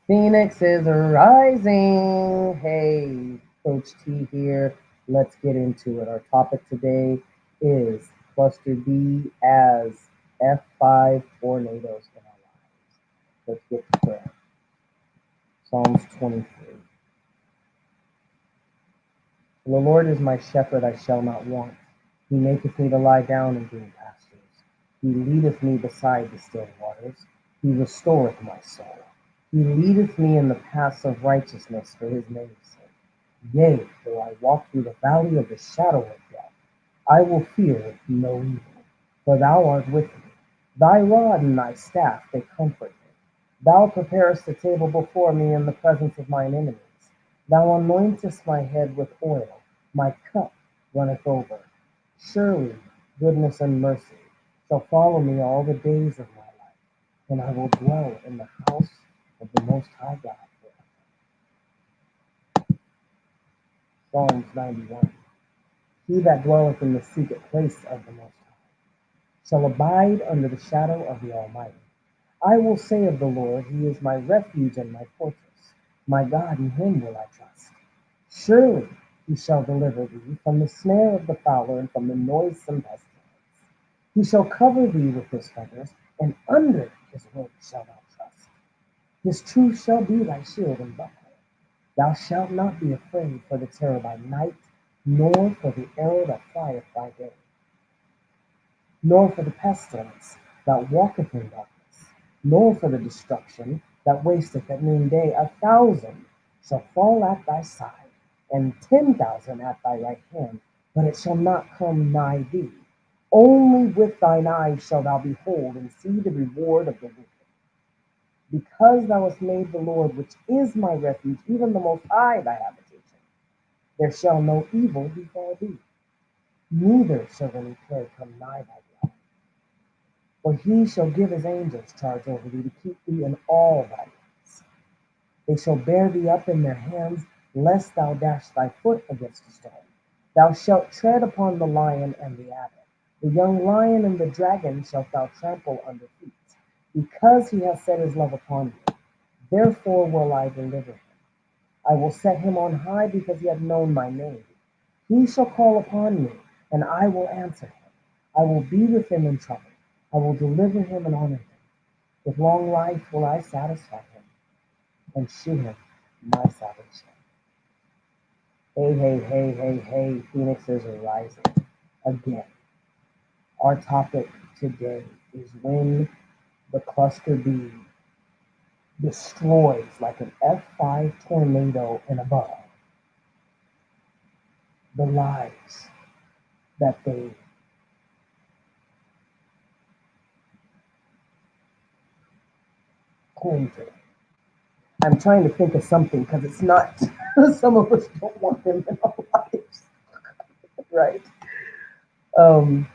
Phoenix is rising. Hey, Coach T here. Let's get into it. Our topic today is Cluster B as F5 tornadoes in our lives. Let's get to prayer. Psalms 23. The Lord is my shepherd, I shall not want. He maketh me to lie down in green pastures. He leadeth me beside the still waters. He restoreth my soul. He leadeth me in the paths of righteousness for his name's sake. Yea, though I walk through the valley of the shadow of death, I will fear no evil, for thou art with me. Thy rod and thy staff, they comfort me. Thou preparest a table before me in the presence of mine enemies. Thou anointest my head with oil, my cup runneth over. Surely goodness and mercy shall follow me all the days of my life, and I will dwell in the house of the Most High God forever. Psalms 91. He that dwelleth in the secret place of the Most High shall abide under the shadow of the Almighty. I will say of the Lord, He is my refuge and my fortress. My God, in Him will I trust. Surely He shall deliver thee from the snare of the fowler and from the noisome pestilence. He shall cover thee with His feathers, and under His wings shalt thou trust. His truth shall be thy shield and buckler. Thou shalt not be afraid for the terror by night, nor for the arrow that flieth by day, nor for the pestilence that walketh in darkness, nor for the destruction that wasteth at noonday. 1,000 shall fall at thy side, and 10,000 at thy right hand, but it shall not come nigh thee. Only with thine eyes shalt thou behold and see the reward of the wicked. Because thou hast made the Lord, which is my refuge, even the Most High, thy habitation, there shall no evil befall thee, neither shall any plague come nigh thy dwelling. For he shall give his angels charge over thee to keep thee in all thy ways. They shall bear thee up in their hands, lest thou dash thy foot against a stone. Thou shalt tread upon the lion and the adder. The young lion and the dragon shalt thou trample under feet. Because he hath set his love upon me, therefore will I deliver him. I will set him on high because he hath known my name. He shall call upon me, and I will answer him. I will be with him in trouble. I will deliver him and honor him. With long life will I satisfy him and shew him my salvation. Hey, hey, hey, hey, hey, Phoenixes are rising again. Our topic today is when the cluster B destroys like an F5 tornado and above the lives that they cling to. I'm trying to think of something because it's not, some of us don't want them in our lives, right? Um,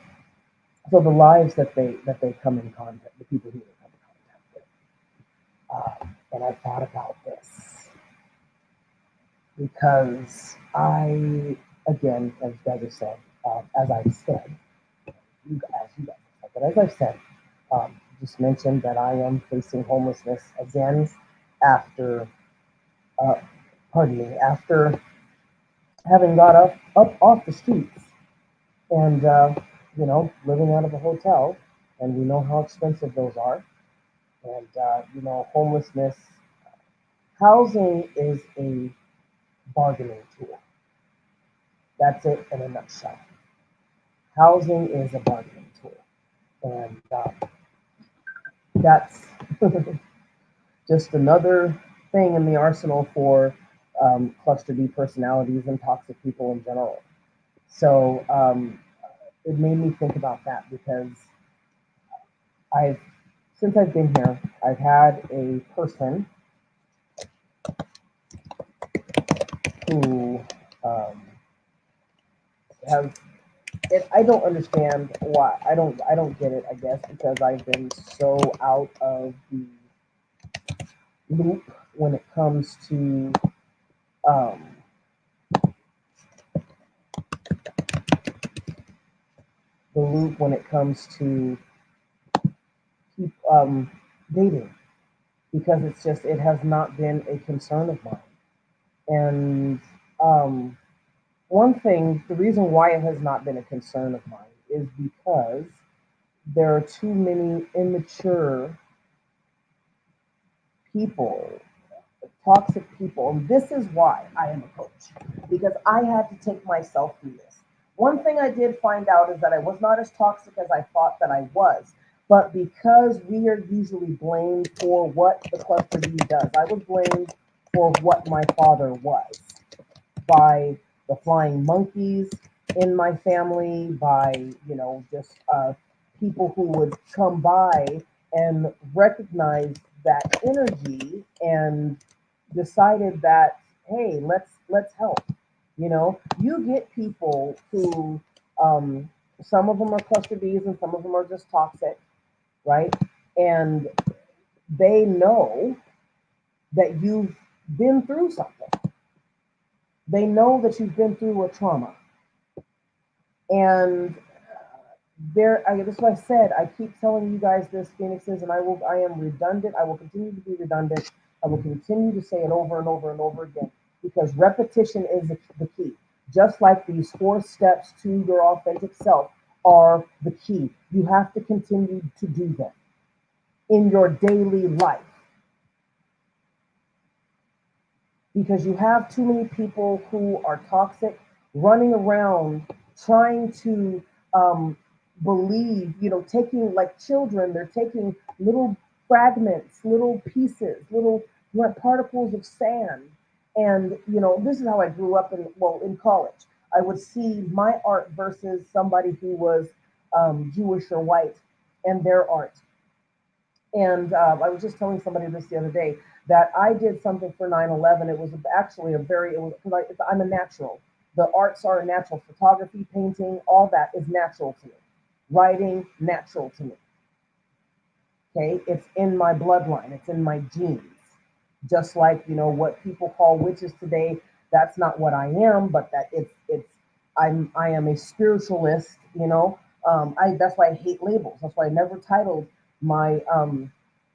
so the lives that they come in contact, the people who they come in contact with. And I thought about this because again, as you guys have said, as I've said, as you guys have said, but as I've said, just mentioned that I am facing homelessness again after, uh, pardon me, after having got up off the streets and, living out of a hotel, and we know how expensive those are. And, homelessness, housing is a bargaining tool. That's it in a nutshell. Housing is a bargaining tool. And that's just another thing in the arsenal for cluster B personalities and toxic people in general. So it made me think about that because I've, since I've been here, I've had a person who has it. I don't understand why. I don't get it. I guess because I've been so out of the loop when it comes to um, the loop when it comes to keep dating. because it has not been a concern of mine. And um, one thing, the reason why it has not been a concern of mine is because there are too many immature people, toxic people. And this is why I am a coach, because I had to take myself through this. One thing I did find out is that I was not as toxic as I thought that I was. But because we are usually blamed for what the cluster B does, I was blamed for what my father was by the flying monkeys in my family, by, just people who would come by and recognize that energy and decided that, hey, let's help. You get people who, some of them are cluster Bs and some of them are just toxic, right? And they know that you've been through something. They know that you've been through a trauma. And that's why I said, I keep telling you guys this, Phoenixes, and I am redundant. I will continue to be redundant. I will continue to say it over and over and over again, because repetition is the key. Just like these 4 steps to your authentic self are the key. You have to continue to do them in your daily life, because you have too many people who are toxic running around trying to believe, taking, like children, they're taking little fragments, little pieces, little particles of sand. And, this is how I grew up in college. I would see my art versus somebody who was Jewish or white and their art. And I was just telling somebody this the other day that I did something for 9/11. It was actually I'm a natural. The arts are natural. Photography, painting, all that is natural to me. Writing, natural to me. Okay, it's in my bloodline. It's in my genes. Just like, what people call witches today. That's not what I am, but I am a spiritualist. That's why I hate labels. That's why I never titled my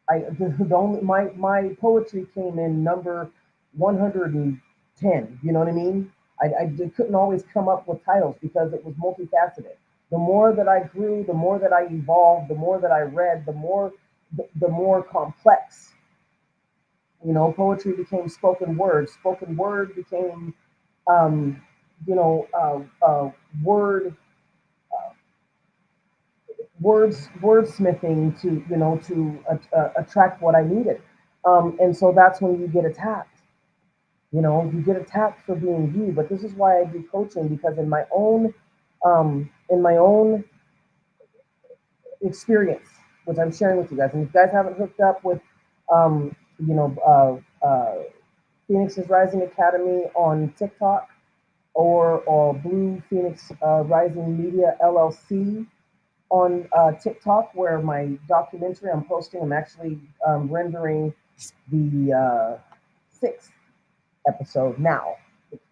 the only my poetry came in number 110. You know what I mean? I couldn't always come up with titles because it was multifaceted. The more that I grew, the more that I evolved, the more that I read, the more complex. Poetry became spoken word. Spoken word became, um, word wordsmithing to attract what I needed. And so that's when you get attacked. You get attacked for being you. But this is why I do coaching, because in my own experience, which I'm sharing with you guys, and if you guys haven't hooked up with um, you know Phoenix's Rising Academy on TikTok, or Blue Phoenix Rising Media LLC on TikTok, where my documentary I'm posting. I'm actually rendering the 6th episode now,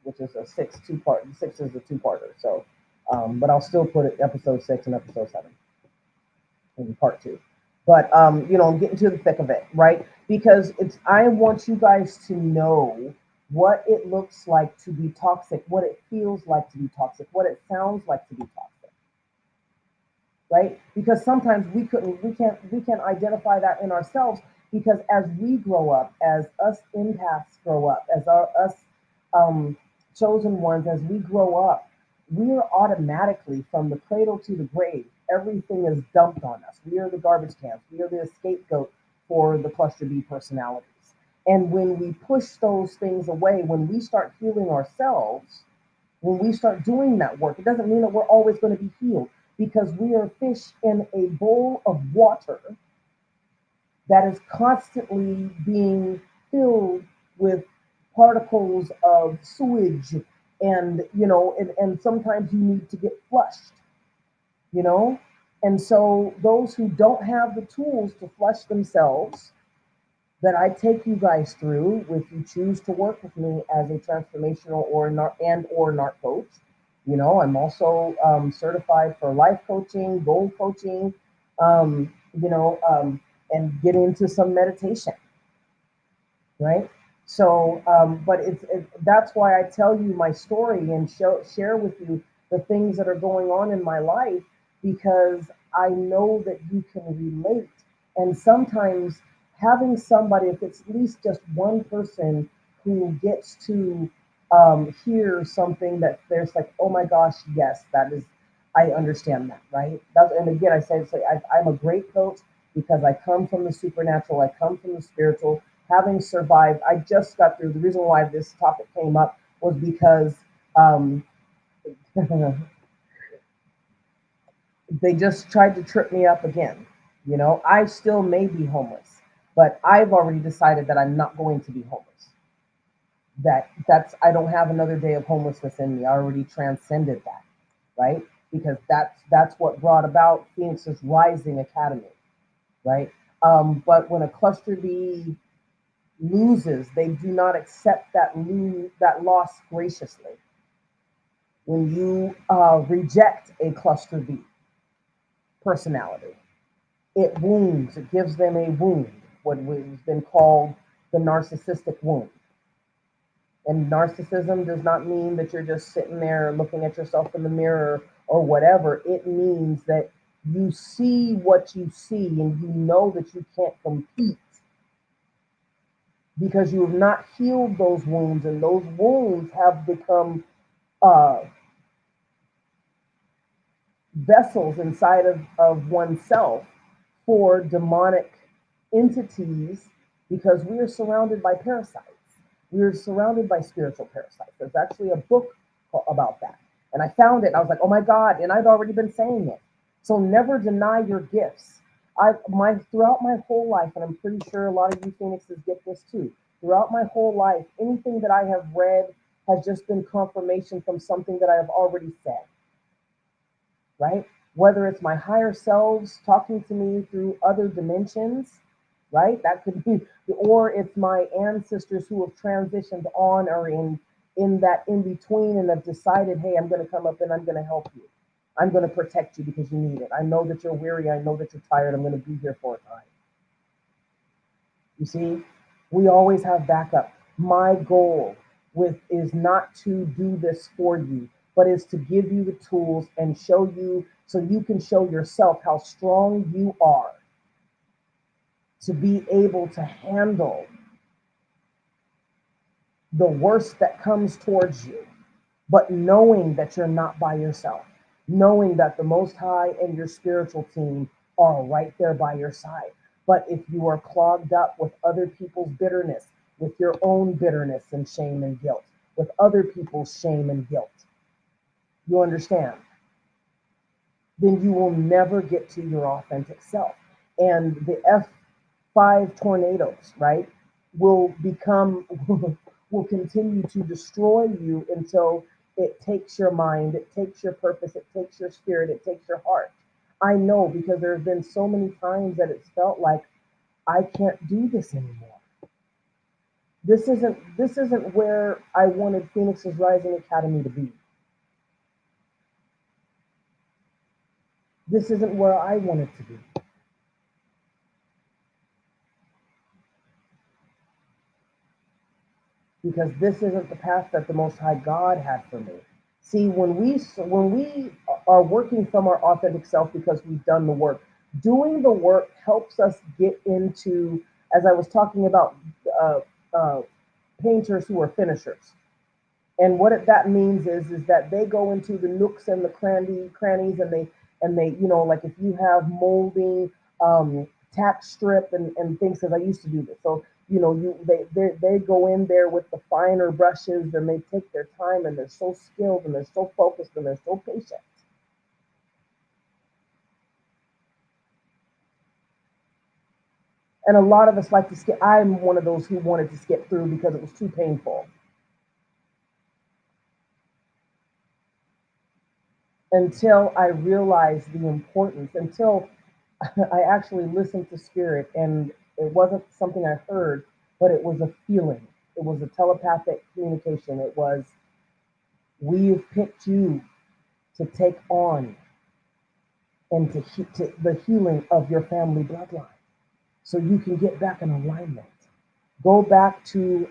which is a two-part. 6 is a two-parter. So, but I'll still put it episode 6 and episode 7 in part 2. But I'm getting to the thick of it, right? Because I want you guys to know what it looks like to be toxic, what it feels like to be toxic, what it sounds like to be toxic, right? Because sometimes we can't identify that in ourselves, because as we grow up, as us empaths grow up, as us um, chosen ones, as we grow up, we are automatically, from the cradle to the grave, everything is dumped on us. We are the garbage cans. We are the scapegoat for the cluster B personalities. And when we push those things away, when we start healing ourselves, when we start doing that work, it doesn't mean that we're always going to be healed, because we are fish in a bowl of water that is constantly being filled with particles of sewage, and sometimes you need to get flushed, you know and so those who don't have the tools to flush themselves, that I take you guys through, if you choose to work with me as a transformational or narc coach. I'm also certified for life coaching, goal coaching, um, and get into some meditation. right? So, but that's why I tell you my story and share with you the things that are going on in my life, because I know that you can relate. And sometimes having somebody, if it's at least just one person who gets to hear something that there's like, oh my gosh, yes, that is, I understand that, right? And again, I'm a great coach because I come from the supernatural, I come from the spiritual. Having survived, I just got through. The reason why this topic came up was because um, they just tried to trip me up again. You know, I still may be homeless, but I've already decided that I'm not going to be homeless. I don't have another day of homelessness in me. I already transcended that, right? Because that's what brought about Phoenix's Rising Academy, right? But when a cluster B loses, they do not accept that loss graciously. When you reject a cluster B personality, it wounds. It gives them a wound, what has been called the narcissistic wound. And narcissism does not mean that you're just sitting there looking at yourself in the mirror or whatever. It means that you see what you see and you know that you can't compete because you have not healed those wounds, and those wounds have become uh, vessels inside of oneself for demonic entities, because we are surrounded by parasites. We are surrounded by spiritual parasites. There's actually a book about that. And I found it and I was like, oh my God. And I'd already been saying it. So never deny your gifts. Throughout my whole life, and I'm pretty sure a lot of you Phoenixes get this too. Throughout my whole life, anything that I have read has just been confirmation from something that I have already said, right? Whether it's my higher selves talking to me through other dimensions, right? That could be, or it's my ancestors who have transitioned on or in that in between and have decided, hey, I'm going to come up and I'm going to help you. I'm going to protect you because you need it. I know that you're weary. I know that you're tired. I'm going to be here for a time. You see, we always have backup. My goal with is not to do this for you, but is to give you the tools and show you so you can show yourself how strong you are to be able to handle the worst that comes towards you, but knowing that you're not by yourself, knowing that the Most High and your spiritual team are right there by your side. But if you are clogged up with other people's bitterness, with your own bitterness and shame and guilt, with other people's shame and guilt, you understand, then you will never get to your authentic self. And the F5 tornadoes, right, will become, will continue to destroy you until it takes your mind, it takes your purpose, it takes your spirit, it takes your heart. I know because there have been so many times that it's felt like I can't do this anymore. This isn't where I wanted Phoenix's Rising Academy to be. This isn't where I wanted to be. Because this isn't the path that the Most High God had for me. See, when we are working from our authentic self because we've done the work, doing the work helps us get into, as I was talking about, uh, uh, painters who are finishers. And what that means is that they go into the nooks and the crannies, and they like if you have molding, tack strip and things, because I used to do this. So they go in there with the finer brushes and they take their time and they're so skilled and they're so focused and they're so patient. And a lot of us like to skip. I'm one of those who wanted to skip through because it was too painful. Until I realized the importance, until I actually listened to spirit, and it wasn't something I heard, but it was a feeling. It was a telepathic communication. It was, we've picked you to take on and to the healing of your family bloodline so you can get back in alignment. Go back to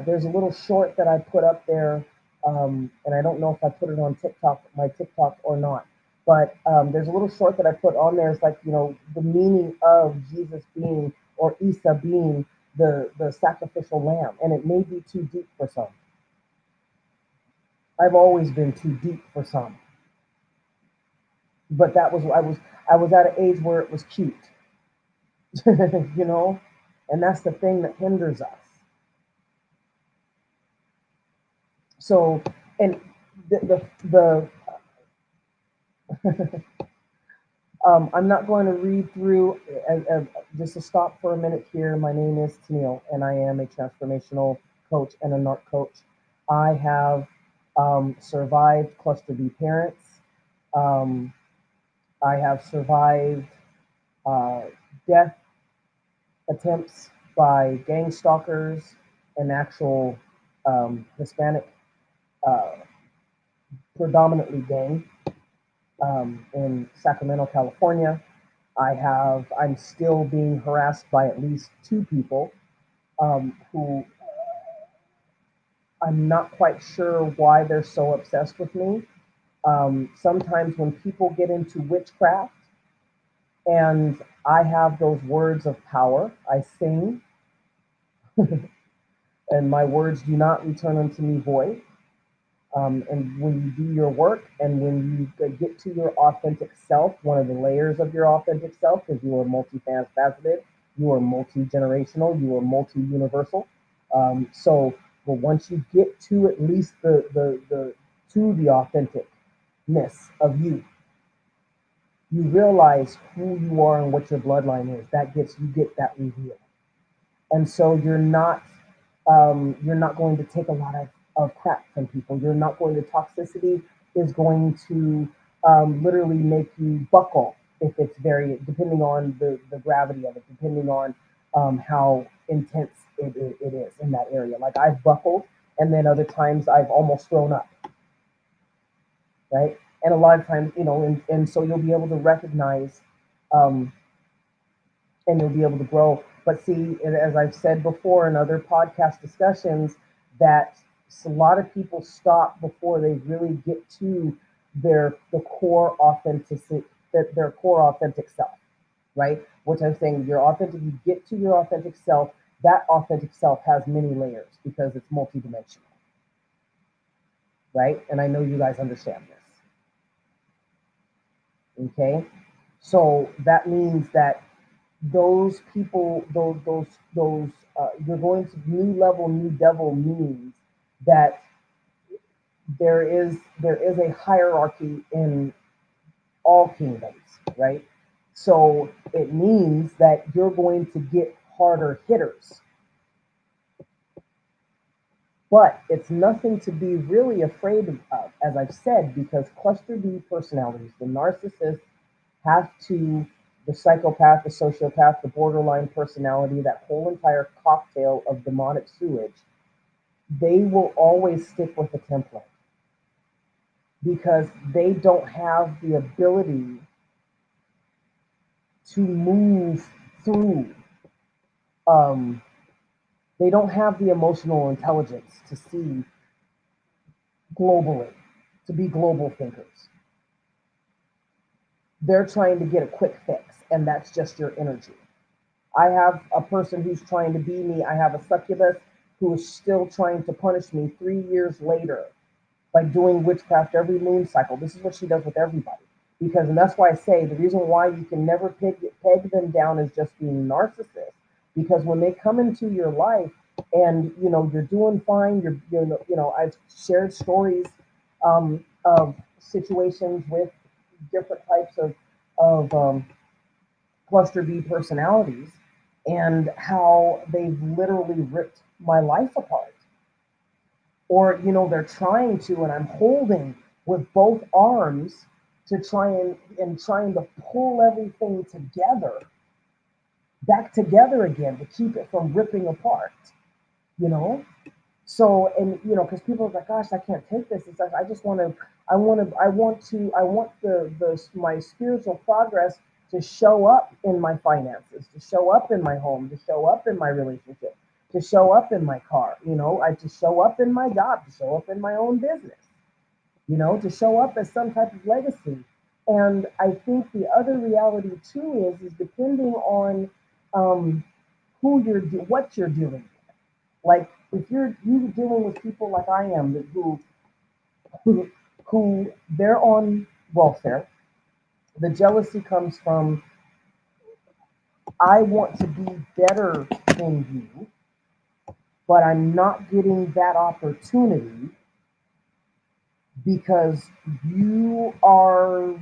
there's a little short that I put up there, and I don't know if I put it on TikTok, my TikTok or not. But there's a little short that I put on there. It's like, the meaning of Jesus being, or Isa being, the sacrificial lamb, and it may be too deep for some. I've always been too deep for some, but that was I was at an age where it was cute, you know, and that's the thing that hinders us. So, and I'm not going to read through, just to stop for a minute here. My name is Tennille, and I am a transformational coach and a NARC coach. I have survived cluster B parents. Um, I have survived uh, death attempts by gang stalkers and actual Hispanic, uh, predominantly gang, in Sacramento, California. I'm still being harassed by at least two people who I'm not quite sure why they're so obsessed with me. Sometimes when people get into witchcraft and I have those words of power, I sing, and my words do not return unto me void. And when you do your work and when you get to your authentic self, one of the layers of your authentic self, because you are multifaceted, you are multi-generational, you are multi-universal. But once you get to at least the authenticness of you, you realize who you are and what your bloodline is. You get that reveal. And so you're not going to take a lot of crap from people. You're not going to Toxicity is going to literally make you buckle if it's very, depending on the gravity of it, depending on how intense it is in that area. Like I've buckled, and then other times I've almost thrown up, right? And a lot of times, and so you'll be able to recognize, um, and you'll be able to grow. But see, as I've said before in other podcast discussions, that a lot of people stop before they really get to the core authenticity, their core authentic self, right? Which I'm saying, you get to your authentic self. That authentic self has many layers because it's multidimensional, right? And I know you guys understand this. Okay, so that means that those people, you're going to new level, new devil means that there is a hierarchy in all kingdoms, right? So it means that you're going to get harder hitters, but it's nothing to be really afraid of, as I've said, because cluster B personalities, the narcissist, have to, the psychopath, the sociopath, the borderline personality, that whole entire cocktail of demonic sewage, they will always stick with the template because they don't have the ability to move through. Um, they don't have the emotional intelligence to see globally, to be global thinkers. They're trying to get a quick fix, and that's just your energy. I have a person who's trying to be me. I have a succubus who is still trying to punish me 3 years later by doing witchcraft every moon cycle. This is what she does with everybody. And that's why I say the reason why you can never peg them down as just being narcissists, because when they come into your life and you're doing fine, I've shared stories of situations with different types of cluster B personalities and how they've literally ripped my life apart. Or, they're trying to, and I'm holding with both arms to try and trying to pull everything together, back together again to keep it from ripping apart, you know? So, and because people are like, gosh, I can't take this. I just want to, I want to, I want the my spiritual progress to show up in my finances, to show up in my home, to show up in my relationship, to show up in my car, I to show up in my job, to show up in my own business, to show up as some type of legacy. And I think the other reality too is depending on what you're dealing with. Like if you dealing with people like I am, who they're on welfare. The jealousy comes from, I want to be better than you, but I'm not getting that opportunity because you are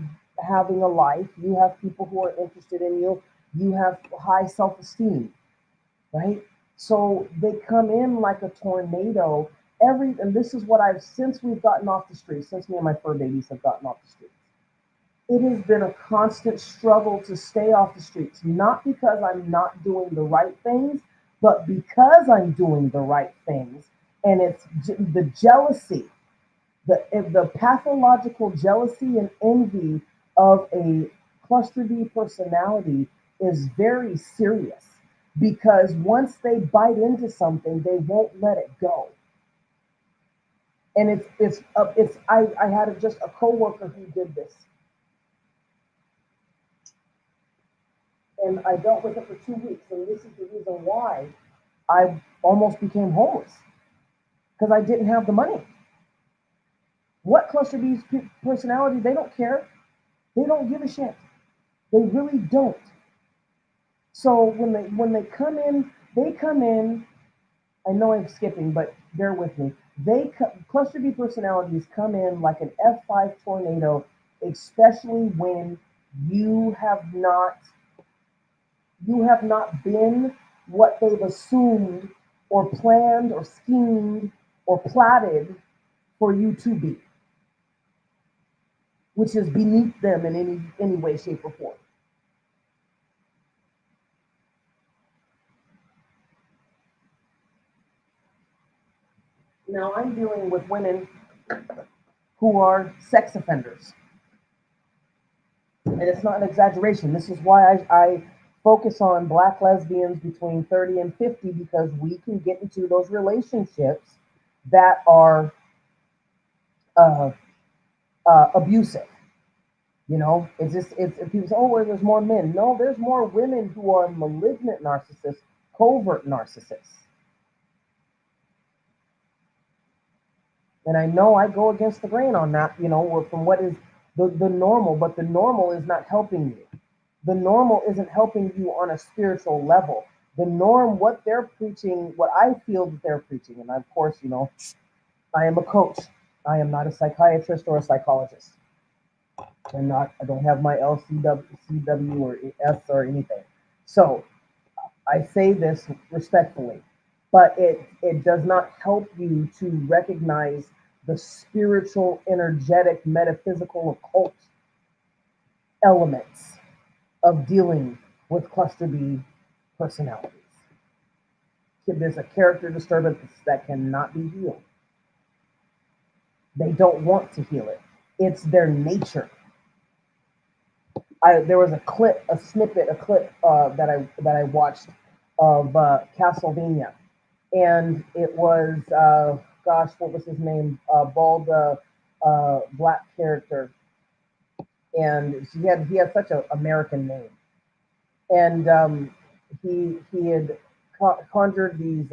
having a life, you have people who are interested in you, you have high self-esteem, right? So they come in like a tornado. And this is what since we've gotten off the streets, since me and my fur babies have gotten off the streets, it has been a constant struggle to stay off the streets, not because I'm not doing the right things, but because I'm doing the right things. And it's the jealousy, the pathological jealousy and envy of a cluster B personality is very serious, because once they bite into something, they won't let it go. And I had just a coworker who did this, and I dealt with it for 2 weeks. And this is the reason why I almost became homeless, because I didn't have the money. What cluster B personality? They don't care. They don't give a shit. They really don't. So when they come in, I know I'm skipping, but bear with me. Cluster B personalities come in like an F5 tornado, especially when you have not been what they've assumed or planned or schemed or plotted for you to be, which is beneath them in any way, shape, or form. Now I'm dealing with women who are sex offenders. And it's not an exaggeration. This is why I focus on Black lesbians between 30 and 50, because we can get into those relationships that are uh, abusive. It's people say, oh, well, there's more men. No, there's more women who are malignant narcissists, covert narcissists. And I know I go against the grain on that, from what is the normal, but the normal is not helping you. The normal isn't helping you on a spiritual level. The norm, what they're preaching, what I feel that they're preaching, and of course, I am a coach. I am not a psychiatrist or a psychologist. I don't have my LCW or S or anything. So I say this respectfully, but it does not help you to recognize the spiritual, energetic, metaphysical, occult elements of dealing with cluster B personalities. There's a character disturbance that cannot be healed. They don't want to heal it. It's their nature. There was a clip that I watched of Castlevania, and it was gosh, what was his name? Bald black character, and he had such an American name, and he had conjured these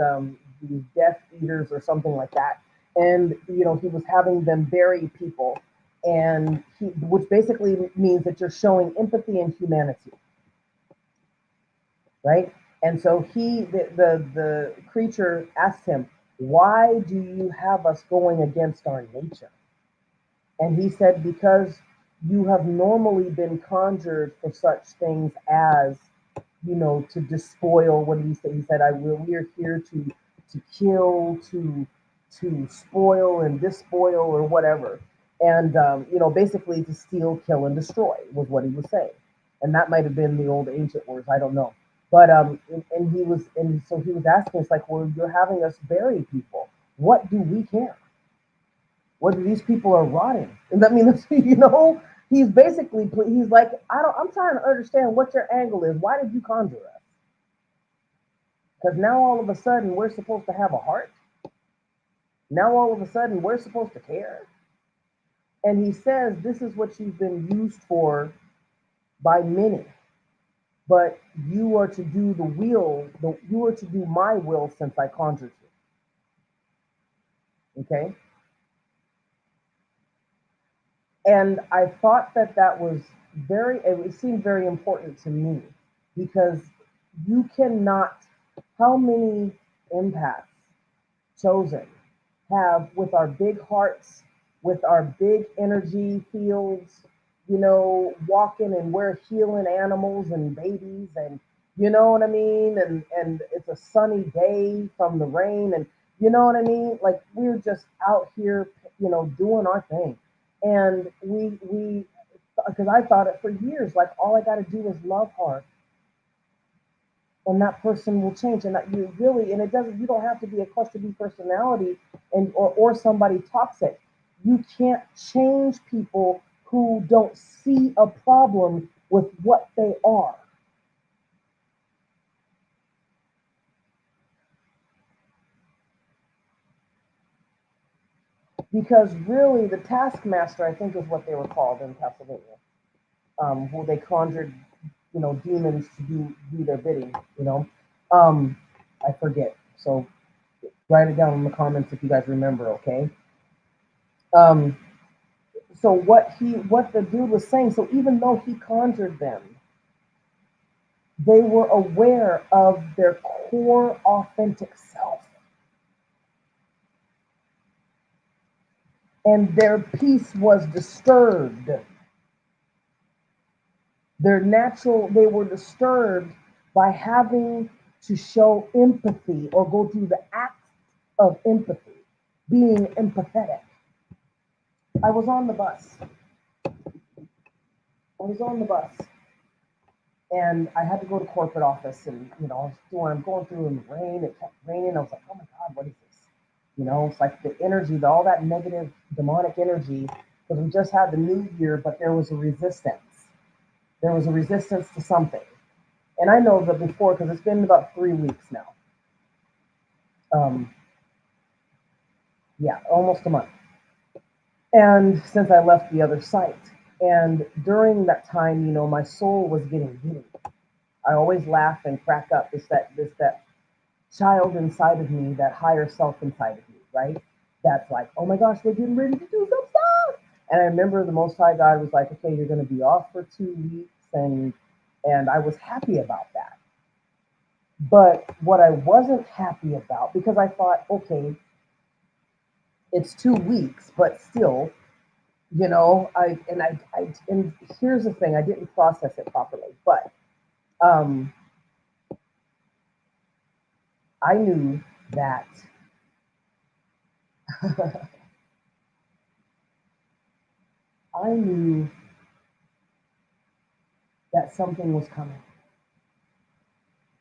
Death Eaters or something like that, and he was having them bury people, and which basically means that you're showing empathy and humanity, right? And so the creature asked him, why do you have us going against our nature? And he said, because you have normally been conjured for such things as, to despoil. What did he say? He said, we are here to kill, to spoil and despoil or whatever. And, basically to steal, kill, and destroy was what he was saying. And that might have been the old ancient words. I don't know. But, so he was asking us, like, well, you're having us bury people. What do we care? Whether these people are rotting. And that means, He's basically, he's like, I'm trying to understand what your angle is. Why did you conjure us? Because now all of a sudden we're supposed to have a heart. Now all of a sudden we're supposed to care. And he says, this is what you've been used for by many. But you are to do the will, you are to do my will since I conjured you. Okay? And I thought that that was it seemed very important to me because you cannot, how many empaths chosen have with our big hearts, with our big energy fields, walking and we're healing animals and babies and you know what I mean? And it's a sunny day from the rain and you know what I mean? Like we're just out here, doing our thing. And we because I thought it for years, like all I gotta do is love hard and that person will change. And that you really, and it doesn't, you don't have to be a cluster B personality or somebody toxic. You can't change people who don't see a problem with what they are. Because really, the taskmaster, I think, is what they were called in Pennsylvania, who they conjured, demons to do their bidding. I forget. So write it down in the comments if you guys remember. Okay. Um, so what the dude was saying. So even though he conjured them, they were aware of their core authentic self, and their peace was disturbed. They were disturbed by having to show empathy or go through the act of empathy, being empathetic. I was on the bus. I was on the bus and I had to go to corporate office and, I'm going through in the rain. It kept raining. I was like, oh my God, what is this? It's like the energy, all that negative demonic energy, because we just had the new year, but there was a resistance. There was a resistance to something. And I know that before, because it's been about 3 weeks now. Yeah, almost a month. And since I left the other site. And during that time, my soul was getting giddy. I always laugh and crack up. It's that child inside of me, that higher self inside of me, right? That's like, oh my gosh, we're getting ready to do some stuff. And I remember the Most High God was like, okay, you're going to be off for 2 weeks. And I was happy about that. But what I wasn't happy about, because I thought, okay, it's 2 weeks, but still, and here's the thing, I didn't process it properly, but I knew that I knew that something was coming.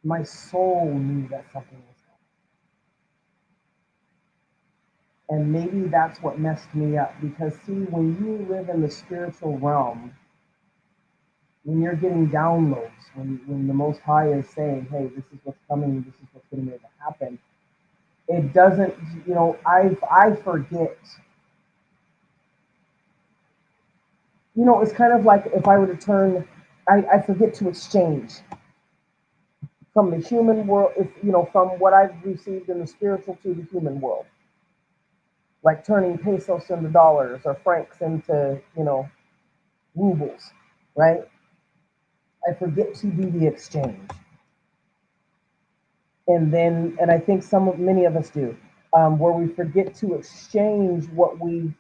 My soul knew that something was coming. And maybe that's what messed me up. Because see, when you live in the spiritual realm, when you're getting downloads, when the Most High is saying, hey, this is what's coming, this is what's going to happen, it doesn't, I forget. It's kind of like if I were to turn, I forget to exchange from the human world, from what I've received in the spiritual to the human world. Like turning pesos into dollars or francs into, rubles, right? I forget to do the exchange. And I think many of us do, where we forget to exchange what we've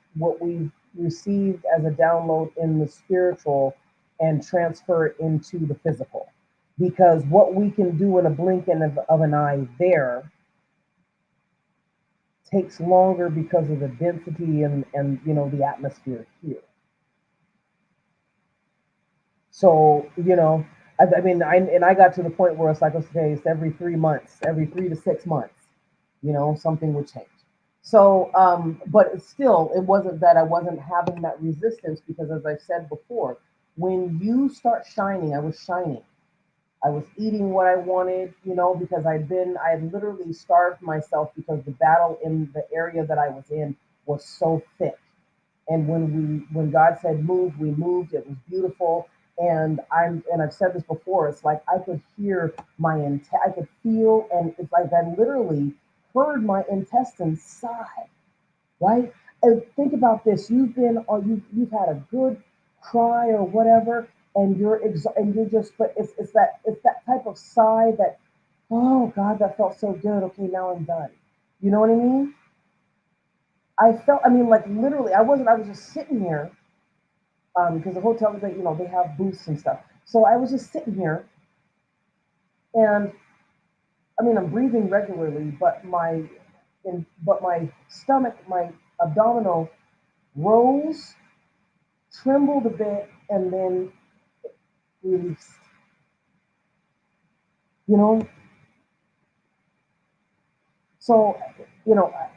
received as a download in the spiritual and transfer it into the physical. Because what we can do in a blink of an eye there takes longer because of the density and the atmosphere here. So, I got to the point where it's like, okay, it's every 3 months, every 3 to 6 months, something would change. So, but it's still, it wasn't that I wasn't having that resistance because, as I said before, when you start shining, I was shining. I was eating what I wanted, because I had literally starved myself because the battle in the area that I was in was so thick. And when God said move, we moved. It was beautiful. And I've said this before. It's like I could hear I could feel, and it's like I literally heard my intestines sigh, right? And think about this: you've had a good cry or whatever, and and you're just, but it's that type of sigh that, oh God, that felt so good. Okay, now I'm done. You know what I mean? I mean, like literally, I was just sitting here, because the hotel, they have booths and stuff. So I was just sitting here, and I mean, I'm breathing regularly, but my stomach, my abdominal rose, trembled a bit, and then released. You know, so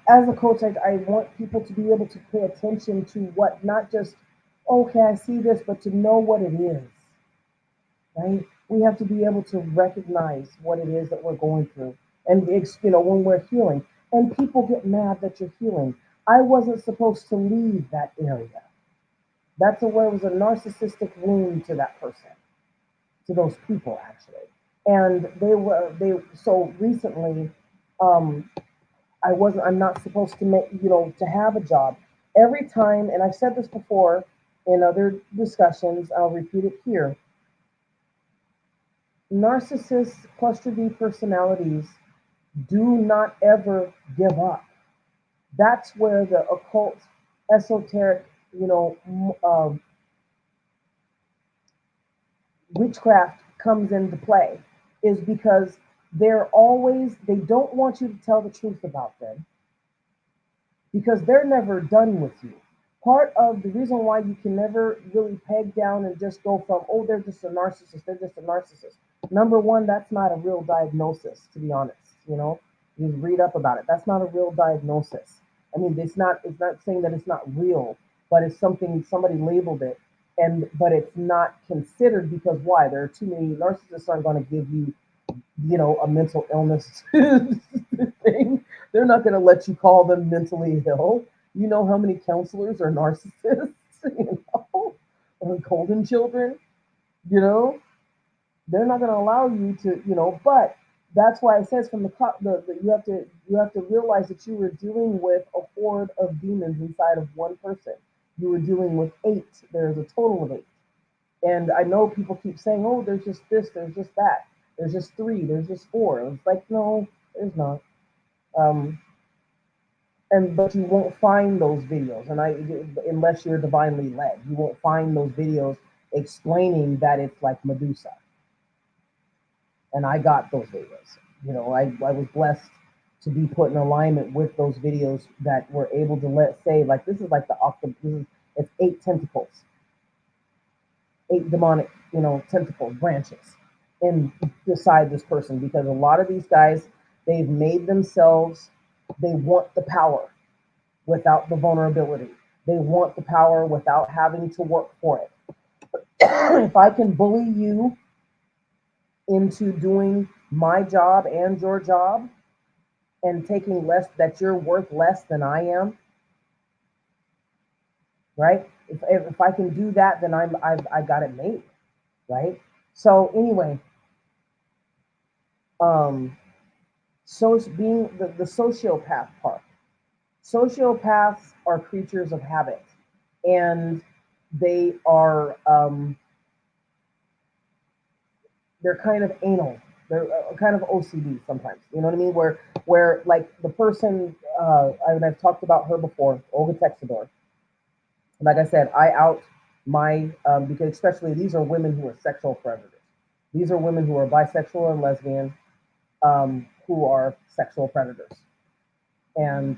as a coach, I want people to be able to pay attention to what, not just, okay, I see this, but to know what it is, right? We have to be able to recognize what it is that we're going through, and it's, when we're healing. And people get mad that you're healing. I wasn't supposed to leave that area. Where it was a narcissistic wound to that person, to those people actually. And they so recently, um, I'm not supposed to make, to have a job. Every time, and I've said this before in other discussions, I'll repeat it here. Narcissists, cluster B personalities do not ever give up. That's where the occult, esoteric, witchcraft comes into play, is because they don't want you to tell the truth about them, because they're never done with you. Part of the reason why you can never really peg down and just go from, oh, they're just a narcissist. Number one, that's not a real diagnosis, to be honest. You read up about it. That's not a real diagnosis. I mean, it's not saying that it's not real, but it's something somebody labeled it, but it's not considered, because why? There are too many narcissists aren't going to give you, a mental illness thing. They're not going to let you call them mentally ill. You know how many counselors are narcissists, or golden children, you know? They're not going to allow you to, but that's why it says from you have to realize that you were dealing with a horde of demons inside of one person. You were dealing with eight. There's a total of eight. And I know people keep saying, oh, there's just this, there's just that, there's just three, there's just four. It's like, no, there's not. Um, but you won't find those videos, unless you're divinely led, you won't find those videos explaining that it's like Medusa. And I got those videos. I was blessed to be put in alignment with those videos that were able to say, like, this is like the octopus. It's eight tentacles, eight demonic, tentacle branches inside this person, because a lot of these guys, they've made themselves, they want the power without the vulnerability. They want the power without having to work for it. If I can bully you into doing my job and your job, and taking less, that you're worth less than I am, right? If I can do that, then I got it made, right? So anyway, so it's being the sociopath part. Sociopaths are creatures of habit, and they are they're kind of anal. They're kind of OCD sometimes. You know what I mean? Where like the person, I've talked about her before, Olga Texador. Like I said, I out my because especially these are women who are sexual predators. These are women who are bisexual and lesbian, who are sexual predators, and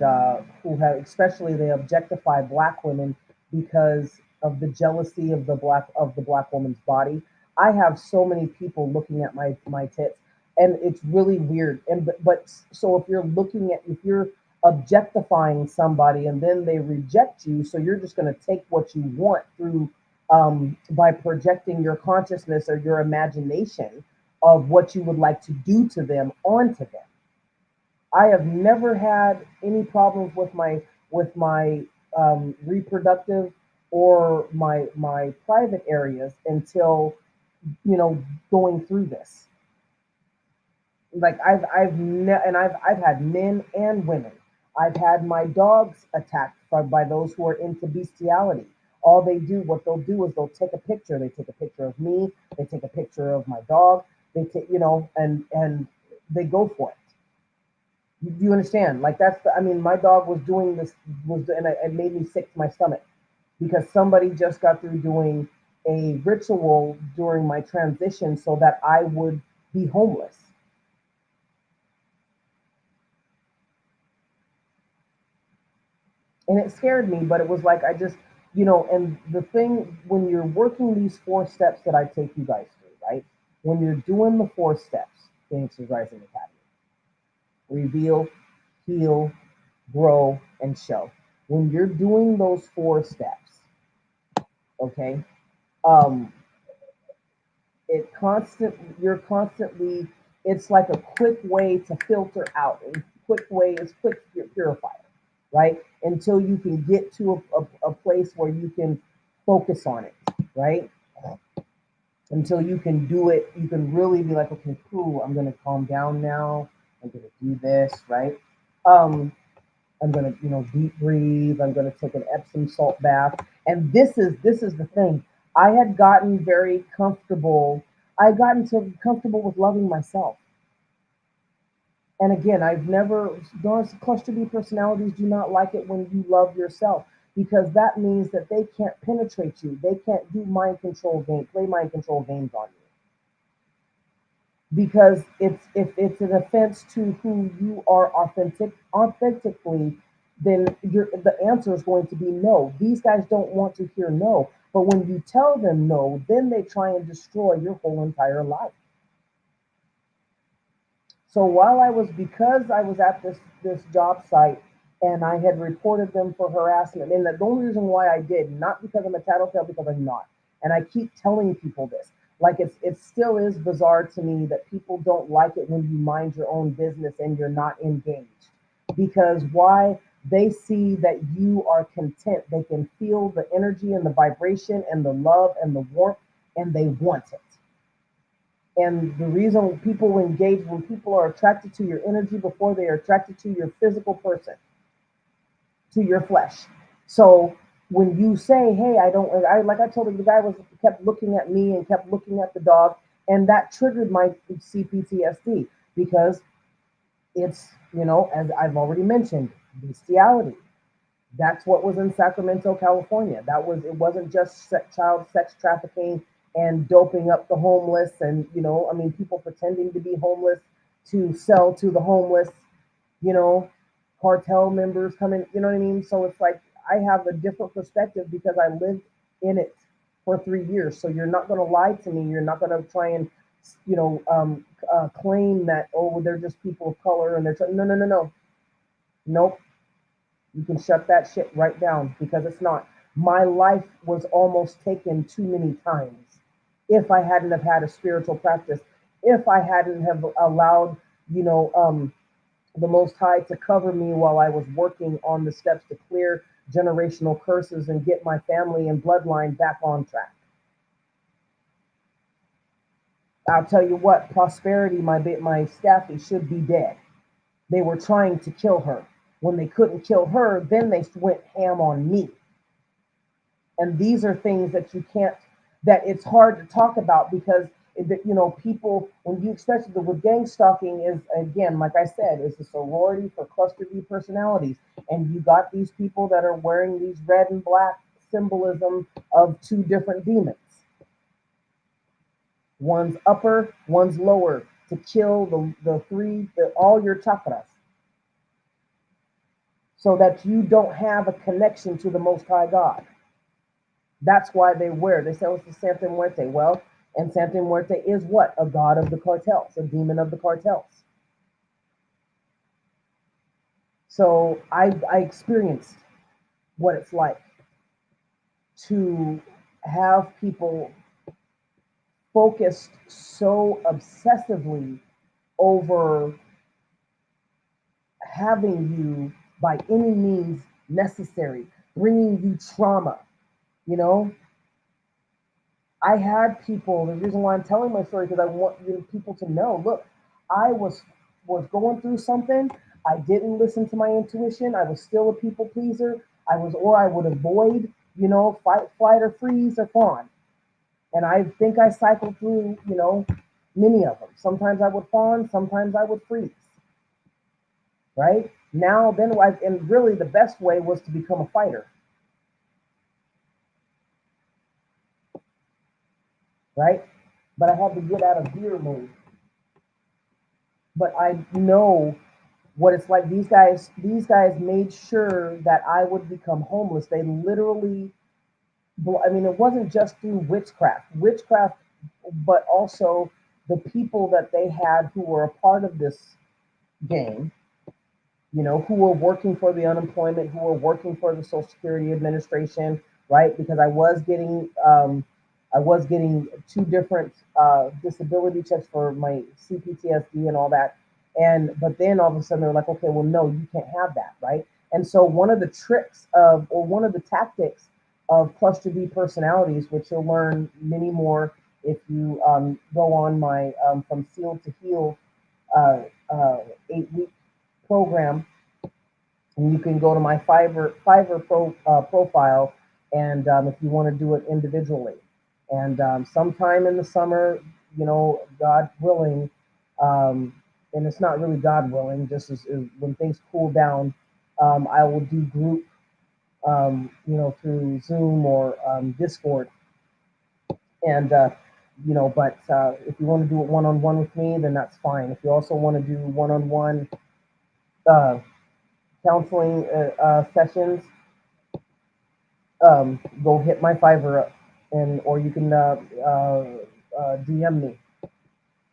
who have, especially, they objectify black women because of the jealousy of the black woman's body. I have so many people looking at my tits, and it's really weird. And but so if you're objectifying somebody and then they reject you. So you're just going to take what you want through by projecting your consciousness or your imagination of what you would like to do to them onto them. I have never had any problems with my reproductive or my private areas until going through this. Like I've had men and women. I've had my dogs attacked by those who are into bestiality. All they do, what they'll do is they'll take a picture. They take a picture of me. They take a picture of my dog. They take, and they go for it. Do you understand? Like I mean, my dog was doing this and it made me sick to my stomach because somebody just got through doing a ritual during my transition so that I would be homeless. And it scared me, but it was like I just, and the thing when you're working these 4 steps that I take you guys through, right? When you're doing the 4 steps, Phoenix is Rising Academy, reveal, heal, grow, and show. When you're doing those 4 steps, okay, um, you're constantly, it's like a quick way to filter out, a quick way is quick purifier, right? Until you can get to a place where you can focus on it, right? Until you can do it, you can really be like, okay, cool, I'm gonna calm down now. I'm gonna do this, right? Um, I'm gonna, deep breathe. I'm gonna take an Epsom salt bath. And this is the thing. I had gotten very comfortable. I had gotten so comfortable with loving myself. And again, I've never, those cluster B personalities do not like it when you love yourself because that means that they can't penetrate you. They can't do mind control game, play mind control games on you because it's if it's an offense to who you are authentically, then the answer is going to be no. These guys don't want to hear no, but when you tell them no, then they try and destroy your whole entire life. So because I was at this job site and I had reported them for harassment, and the only reason why I did, not because I'm a tattletale, because I'm not. And I keep telling people this. Like it still is bizarre to me that people don't like it when you mind your own business and you're not engaged. Because why? They see that you are content. They can feel the energy and the vibration and the love and the warmth, and they want it. And the reason people engage, when people are attracted to your energy before they are attracted to your physical person, to your flesh. So when you say, hey, like I told him, the guy kept looking at me and kept looking at the dog, and that triggered my CPTSD because it's, as I've already mentioned, bestiality. That's what was in Sacramento, California. It wasn't just child sex trafficking and doping up the homeless and, I mean, people pretending to be homeless to sell to the homeless, you know, cartel members coming, you know what I mean? So it's like I have a different perspective because I lived in it for 3 years. So you're not going to lie to me. You're not going to try and, claim that, oh, they're just people of color and no, no, no, no. Nope. You can shut that shit right down because it's not. My life was almost taken too many times if I hadn't have had a spiritual practice, if I hadn't have allowed, the Most High to cover me while I was working on the steps to clear generational curses and get my family and bloodline back on track. I'll tell you what, Prosperity, my staffy, should be dead. They were trying to kill her. When they couldn't kill her, then they went ham on me. And these are things that you can't, that it's hard to talk about because, people, when you, especially with gang stalking is, again, like I said, is a sorority for cluster B personalities. And you got these people that are wearing these red and black symbolism of two different demons. One's upper, one's lower, to kill all your chakras, so that you don't have a connection to the Most High God. That's why they say, oh, it's the Santa Muerte. Well, and Santa Muerte is what? A god of the cartels, a demon of the cartels. So I experienced what it's like to have people focused so obsessively over having you by any means necessary, bringing you trauma. You know, I had people. The reason why I'm telling my story because I want you people to know. Look, I was going through something. I didn't listen to my intuition. I was still a people pleaser. Or I would avoid. You know, fight, flight, or freeze, or fawn. And I think I cycled through. You know, many of them. Sometimes I would fawn. Sometimes I would freeze. Right now, and really the best way was to become a fighter. Right, but I had to get out of fear mode. But I know what it's like. These guys made sure that I would become homeless. They literally, I mean, it wasn't just through witchcraft, but also the people that they had who were a part of this game, you know, who were working for the unemployment, who were working for the Social Security Administration, right? Because I was getting two different disability checks for my CPTSD and all that, and but then all of a sudden they're like, okay, well, no, you can't have that, right? And so one of the tricks of, or one of the tactics of cluster B personalities, which you'll learn many more if you go on my From Seal to Heal uh, 8-week program, and you can go to my Fiverr profile, and if you want to do it individually, and sometime in the summer, you know, God willing, um, and it's not really God willing, just as when things cool down, I will do group, you know, through Zoom or Discord, and you know, but if you want to do it one on one with me, then that's fine. If you also want to do one on one counseling sessions, go hit my Fiverr up, and or you can DM me,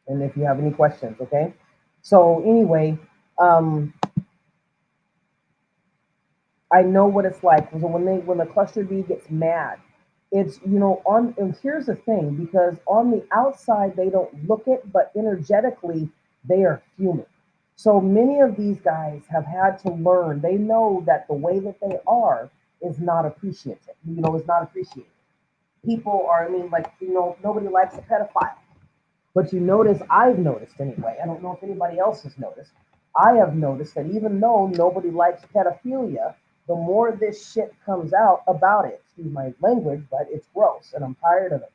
and if you have any questions, okay. So anyway, um, I know what it's like. So when the cluster B gets mad, it's, you know, on, and here's the thing, because on the outside they don't look it, but energetically they are fuming. So many of these guys have had to learn. They know that the way that they are is not appreciated. You know, is not appreciated. People are, I mean, like, you know, nobody likes a pedophile. But you notice, I've noticed anyway, I don't know if anybody else has noticed, I have noticed that even though nobody likes pedophilia, the more this shit comes out about it, excuse my language, but it's gross and I'm tired of it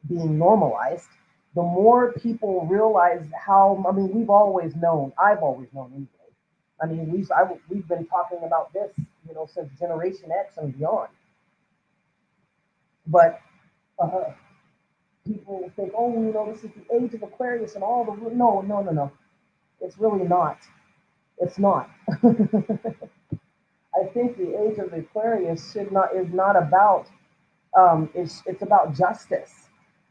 being normalized, the more people realize how, I mean, I've always known anyway. I mean, we've been talking about this, you know, since Generation X and beyond. But uh, people think, oh, you know, this is the age of Aquarius and all the, no, no, no, no. It's really not. It's not. I think the age of the Aquarius is not about, it's about justice.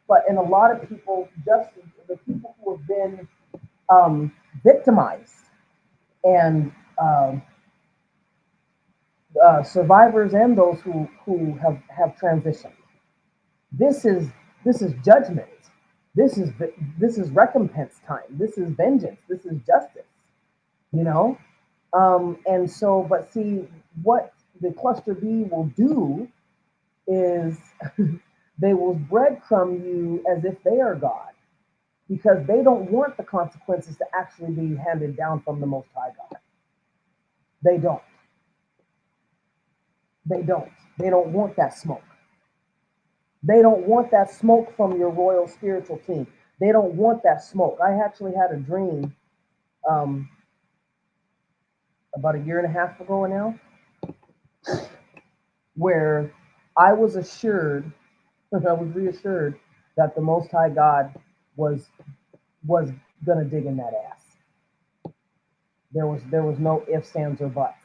But in a lot of people, just the people who have been victimized, and survivors, and those who have transitioned. This is this is judgment. This is this is recompense time. This is vengeance. This is justice. You know, and so, but see, what the cluster B will do is they will breadcrumb you as if they are God, because they don't want the consequences to actually be handed down from the Most High God. They don't. They don't. They don't want that smoke. They don't want that smoke from your royal spiritual team. They don't want that smoke. I actually had a dream um, about a year and a half ago now, where I was assured, I was reassured that the Most High God was was gonna dig in that ass. There was no ifs, ands, or buts,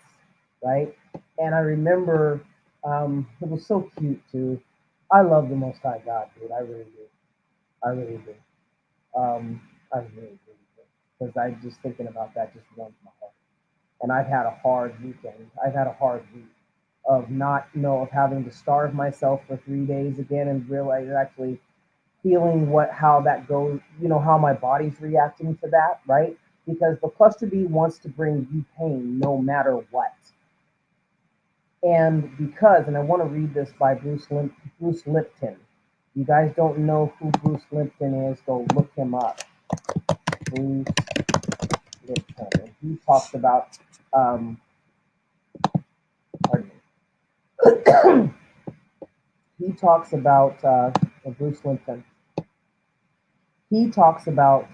right? And I remember it was so cute too. I love the Most High God, dude. I really do. I really do. I really do. Because I just thinking about that just warms my heart. And I've had a hard weekend. I've had a hard week of not, of having to starve myself for 3 days again and realize actually feeling how that goes, how my body's reacting to that, right? Because the cluster B wants to bring you pain no matter what. And I want to read this by Bruce Lipton. You guys don't know who Bruce Lipton is, go look him up. Bruce Lipton. And he talks about, pardon me. He talks about Bruce Lipton. He talks about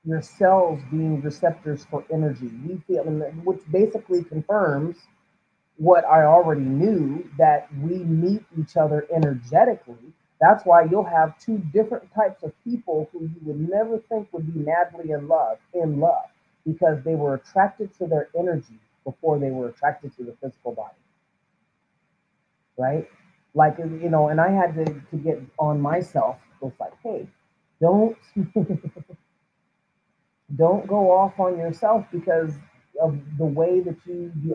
your cells being receptors for energy. We feel, which basically confirms what I already knew, that we meet each other energetically. That's why you'll have two different types of people who you would never think would be madly in love, because they were attracted to their energy before they were attracted to the physical body, right? Like, and I had to get on myself. It was like, hey, don't don't go off on yourself because of the way that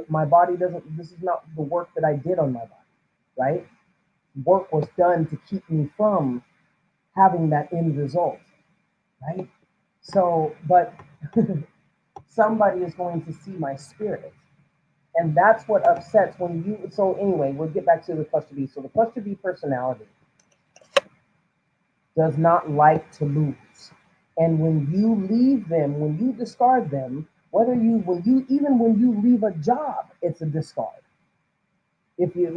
my body doesn't, this is not the work that I did on my body, right? Work was done to keep me from having that end result, right? So, but somebody is going to see my spirit. And that's what upsets when you, so anyway, we'll get back to the cluster B. So the cluster B personality does not like to lose. And when you leave them, when you discard them, even when you leave a job, it's a discard. If it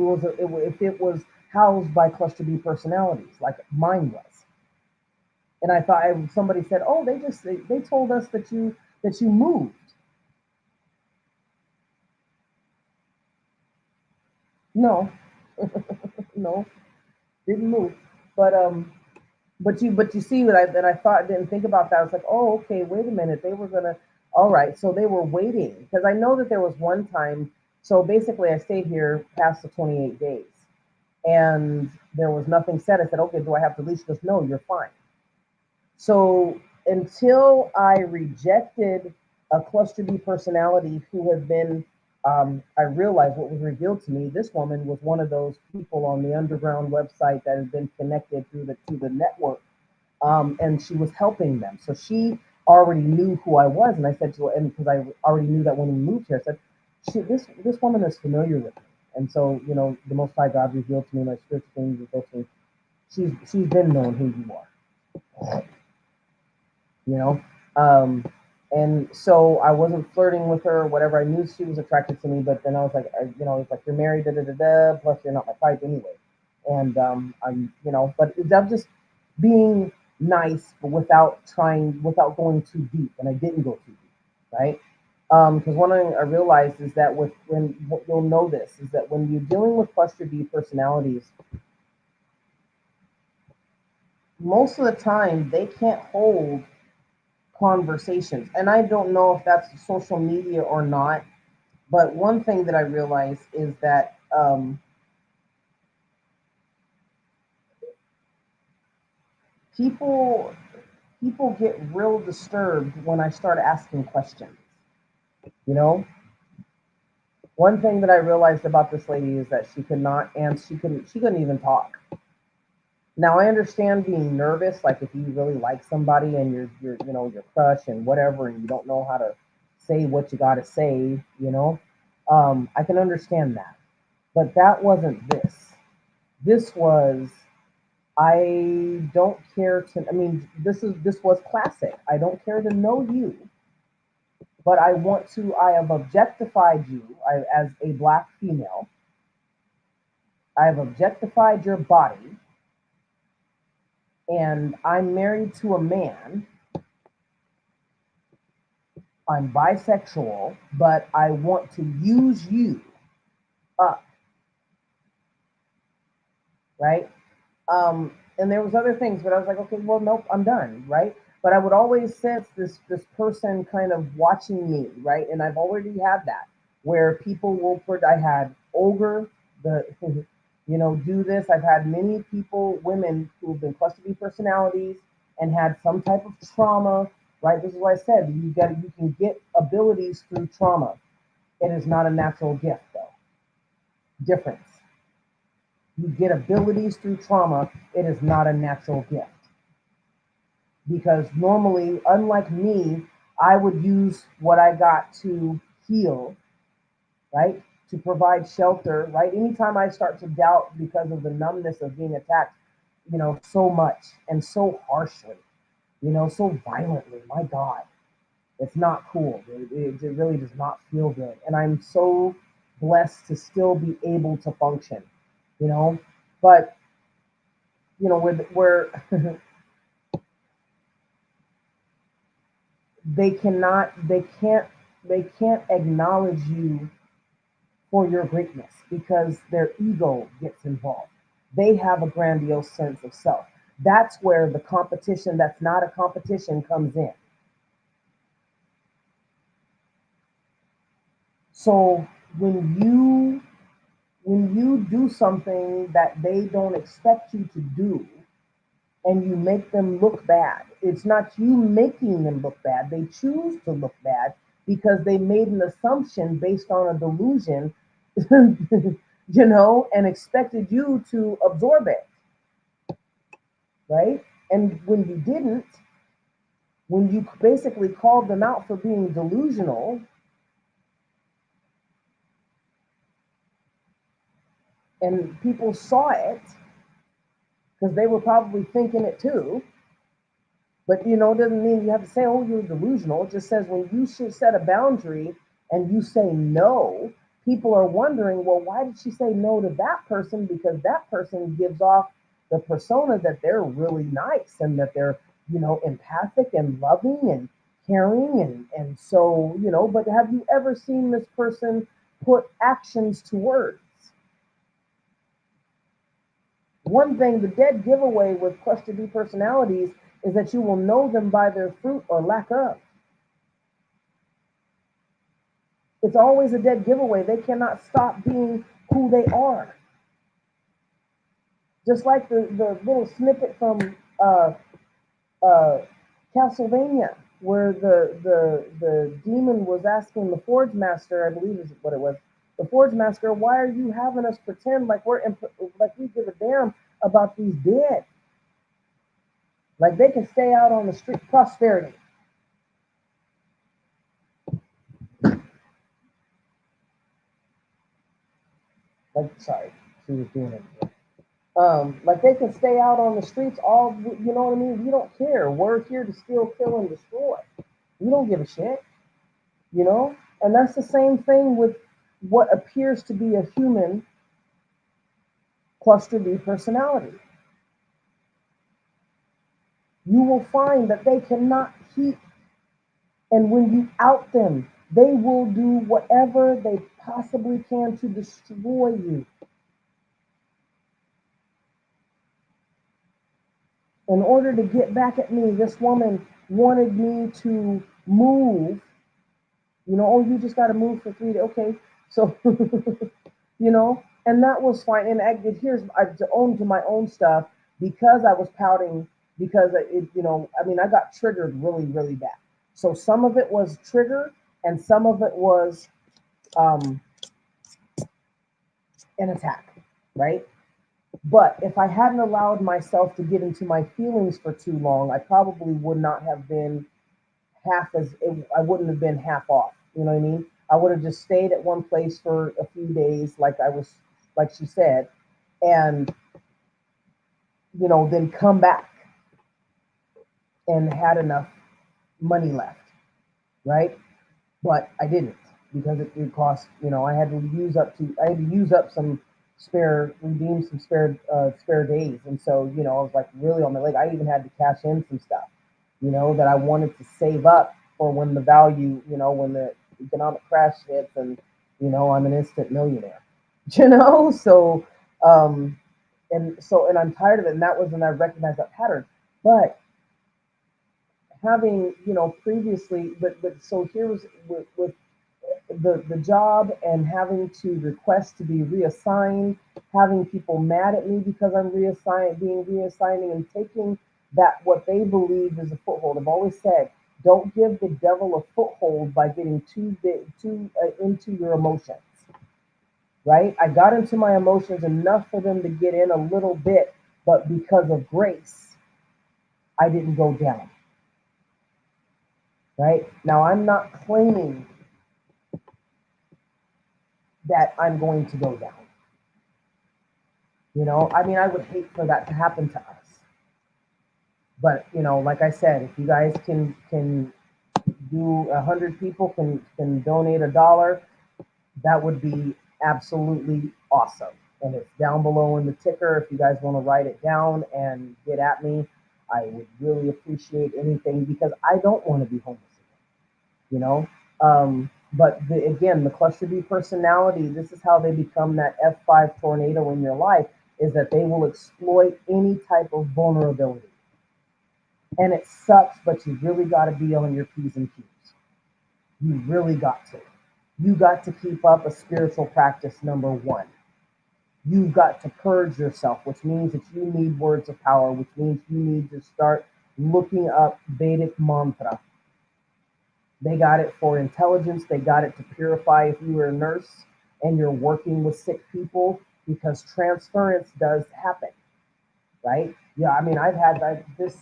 was housed by cluster B personalities, like mine was. And I thought somebody said, "Oh, they told us that you moved." No, no, didn't move. But but you see that I thought, didn't think about that. I was like, oh, okay, wait a minute. They were gonna, all right. So they were waiting, because I know that there was one time. So basically, I stayed here past the 28 days, and there was nothing said. I said, okay, do I have to leave? She goes, no, you're fine. So until I rejected a cluster B personality who had been, I realized what was revealed to me. This woman was one of those people on the underground website that had been connected through the network, and she was helping them. So she already knew who I was, and I said to her, and because I already knew that when we moved here, I said, this woman is familiar with me. And so, the Most High God revealed to me my spiritual things, revealed to me, she's been knowing who you are. you know. Um, and so I wasn't flirting with her or whatever. I knew she was attracted to me, but then I was like, it's like, you're married, da da da da. Plus, you're not my type anyway. And but I'm just being nice, but without going too deep. And I didn't go too deep, right? Because one thing I realized is that when what you'll know this is that when you're dealing with cluster B personalities, most of the time they can't hold conversations. And I don't know if that's social media or not, but one thing that I realize is that people people get real disturbed when I start asking questions. You know, one thing that I realized about this lady is that she could not answer. She couldn't even talk. Now I understand being nervous, like if you really like somebody and your crush and whatever, and you don't know how to say what you got to say. I can understand that, but that wasn't this. This was, I don't care to. I mean, this was classic. I don't care to know you, but I want to. I have objectified you as a black female. I have objectified your body, and I'm married to a man. I'm bisexual, but I want to use you up, right? And there was other things, but I was like, okay, well, nope, I'm done, right? But I would always sense this person kind of watching me, right? And I've already had that where people will put. I had ogre the, do this. I've had many people, women who've been cluster B personalities and had some type of trauma, right? This is why I said you can get abilities through trauma. It is not a natural gift, though. Difference. You get abilities through trauma. It is not a natural gift. Because normally, unlike me, I would use what I got to heal, right? To provide shelter, right? Anytime I start to doubt because of the numbness of being attacked, so much and so harshly, so violently, my God, it's not cool. It really does not feel good. And I'm so blessed to still be able to function, you know, but, where they can't acknowledge you for your greatness because their ego gets involved. They have a grandiose sense of self. That's where the competition that's not a competition comes in. So when you when you do something that they don't expect you to do and you make them look bad, it's not you making them look bad. They choose to look bad because they made an assumption based on a delusion, and expected you to absorb it, right? And when you didn't, when you basically called them out for being delusional, and people saw it because they were probably thinking it too. But it doesn't mean you have to say, "Oh, you're delusional." It just says when you should set a boundary and you say no, people are wondering, well, why did she say no to that person? Because that person gives off the persona that they're really nice and that they're, empathic and loving and caring and so, but have you ever seen this person put actions to words? One thing, the dead giveaway with cluster B personalities is that you will know them by their fruit or lack of. It's always a dead giveaway. They cannot stop being who they are. Just like the little snippet from uh, Castlevania, where the demon was asking the Forge Master, I believe is what it was, the Forge Master, why are you having us pretend like like we give a damn about these dead? Like they can stay out on the street. Prosperity. Like, sorry, she was doing it. Like they can stay out on the streets all, you know what I mean? We don't care. We're here to steal, kill, and destroy. We don't give a shit, you know? And that's the same thing with what appears to be a human cluster B personality. You will find that they cannot keep, and when you out them, they will do whatever they possibly can to destroy you. In order to get back at me, this woman wanted me to move. Oh, you just got to move for 3 days. Okay. So, and that was fine. And I owned to my own stuff because I was pouting because I got triggered really, really bad. So some of it was trigger and some of it was um, an attack, right? But if I hadn't allowed myself to get into my feelings for too long, I probably would not have been I wouldn't have been half off. You know what I mean? I would have just stayed at one place for a few days, like she said, and then come back and had enough money left, right? But I didn't because it cost. I had to use up some redeem some spare days, and so I was like really on my leg. I even had to cash in some stuff, that I wanted to save up for when the value, when the economic crash hits and, I'm an instant millionaire, So, and I'm tired of it. And that was when I recognized that pattern. But having, previously, but so here was with the job and having to request to be reassigned, having people mad at me because I'm being reassigning and taking that what they believe is a foothold. I've always said Don't give the devil a foothold by getting too into your emotions, right? I got into my emotions enough for them to get in a little bit, but because of grace, I didn't go down, right? Now, I'm not claiming that I'm going to go down. I mean, I would hate for that to happen to us. But, like I said, if you guys can do 100 people can donate $1, that would be absolutely awesome. And it's down below in the ticker if you guys want to write it down and get at me. I would really appreciate anything because I don't want to be homeless again, you know. But again, the cluster B personality, this is how they become that F5 tornado in your life, is that they will exploit any type of vulnerability. And it sucks, but you really got to be on your P's and Q's. You really got to. You got to keep up a spiritual practice, number one. You've got to purge yourself, which means that you need words of power, which means you need to start looking up Vedic mantra. They got it for intelligence. They got it to purify if you were a nurse and you're working with sick people, because transference does happen, right? Yeah, I mean, I've had this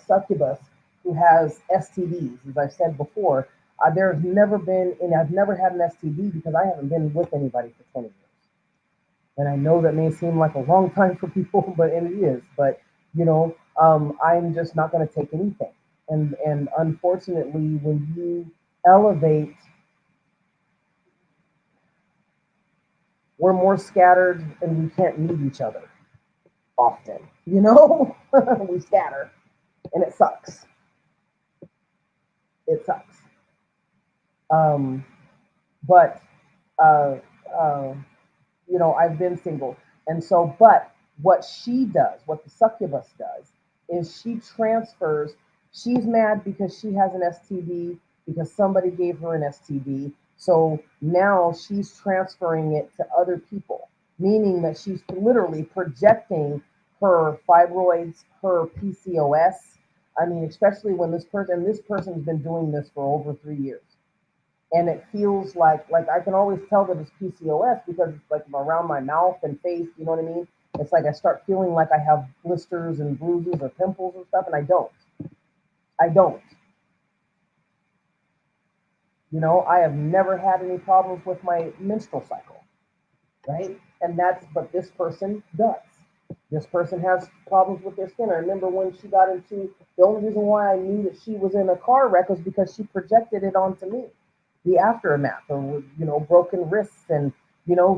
succubus who has STDs, as I said before. There's never been, and I've never had an STD because I haven't been with anybody for 20 years. And I know that may seem like a long time for people, but it is. But I'm just not going to take anything. And unfortunately, when you elevate, we're more scattered and we can't meet each other often. We scatter, and it sucks. It sucks. But uh, uh, I've been single. And so, but what she does, what the succubus does, is she transfers. She's mad because she has an STD because somebody gave her an STD. So now she's transferring it to other people, meaning that she's literally projecting her fibroids, her PCOS. I mean, especially when this person's been doing this for over 3 years. And it feels like I can always tell that it's PCOS because it's like around my mouth and face, you know what I mean? It's like I start feeling like I have blisters and bruises or pimples and stuff, and I don't. I don't. I have never had any problems with my menstrual cycle, right? But this person does. This person has problems with their skin. I remember when she got into, the only reason why I knew that she was in a car wreck was because she projected it onto me. The aftermath of broken wrists, and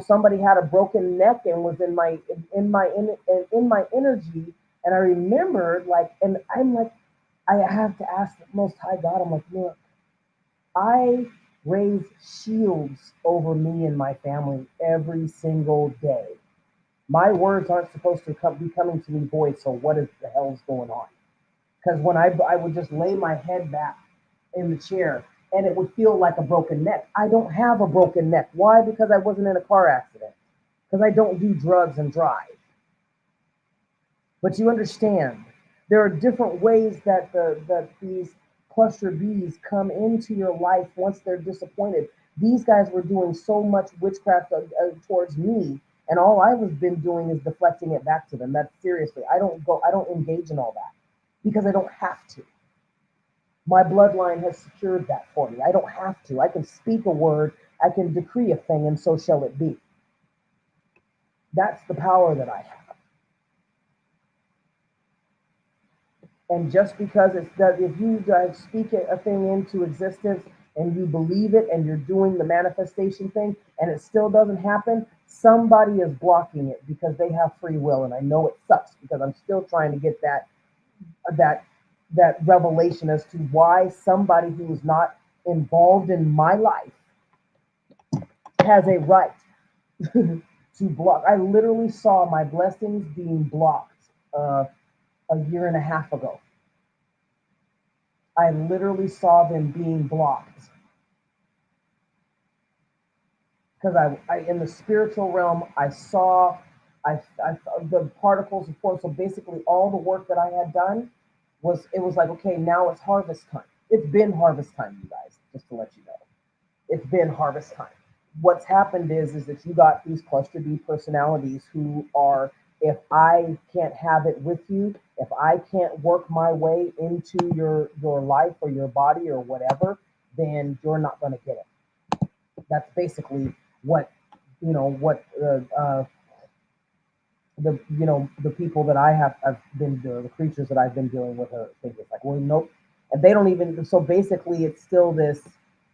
somebody had a broken neck and was in my energy. And I remembered, and I'm like, I have to ask the Most High God. I'm like, look, I raise shields over me and my family every single day. My words aren't supposed to be coming to me void. So what is the hell's going on? Because when I would just lay my head back in the chair and it would feel like a broken neck. I don't have a broken neck. Why? Because I wasn't in a car accident. Because I don't do drugs and drive. But you understand, there are different ways that these cluster Bs come into your life once they're disappointed. These guys were doing so much witchcraft towards me, and all I was been doing is deflecting it back to them. That's seriously. I don't engage in all that because I don't have to. My bloodline has secured that for me. I don't have to. I can speak a word, I can decree a thing, and so shall it be. That's the power that I have. And just because it's that, if you speak a thing into existence and you believe it and you're doing the manifestation thing and it still doesn't happen, somebody is blocking it because they have free will. And I know it sucks because I'm still trying to get that revelation as to why somebody who is not involved in my life has a right to block. I literally saw my blessings being blocked a year and a half ago. I literally saw them being blocked because I in the spiritual realm I saw the particles of force. So basically, all the work that I had done was like, okay, now it's harvest time. It's been harvest time, you guys, just to let you know. It's been harvest time. What's happened is that you got these cluster B personalities who are, if I can't have it with you, if I can't work my way into your life or your body or whatever, then you're not going to get it. That's basically what what the people that I've been the creatures that I've been dealing with are thinking. It's like, well, nope, and they don't even. So basically, it's still this.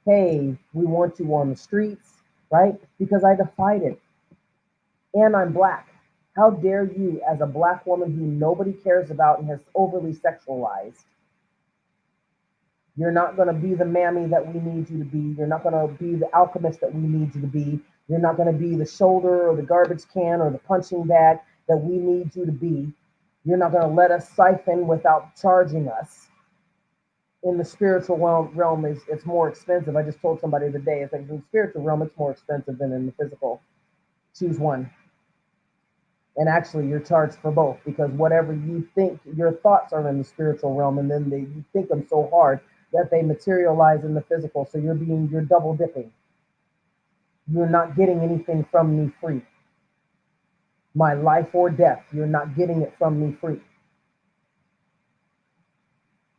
Hey, we want you on the streets, right? Because I defied it, and I'm black. How dare you, as a black woman who nobody cares about and has overly sexualized, you're not going to be the mammy that we need you to be. You're not going to be the alchemist that we need you to be. You're not going to be the shoulder or the garbage can or the punching bag that we need you to be. You're not going to let us siphon without charging us. In the spiritual realm, it's more expensive. I just told somebody today, it's like in the spiritual realm, it's more expensive than in the physical. Choose one. And actually, you're charged for both because whatever you think, your thoughts are in the spiritual realm, and then you think them so hard that they materialize in the physical. So you're double dipping. You're not getting anything from me free. My life or death, you're not getting it from me free.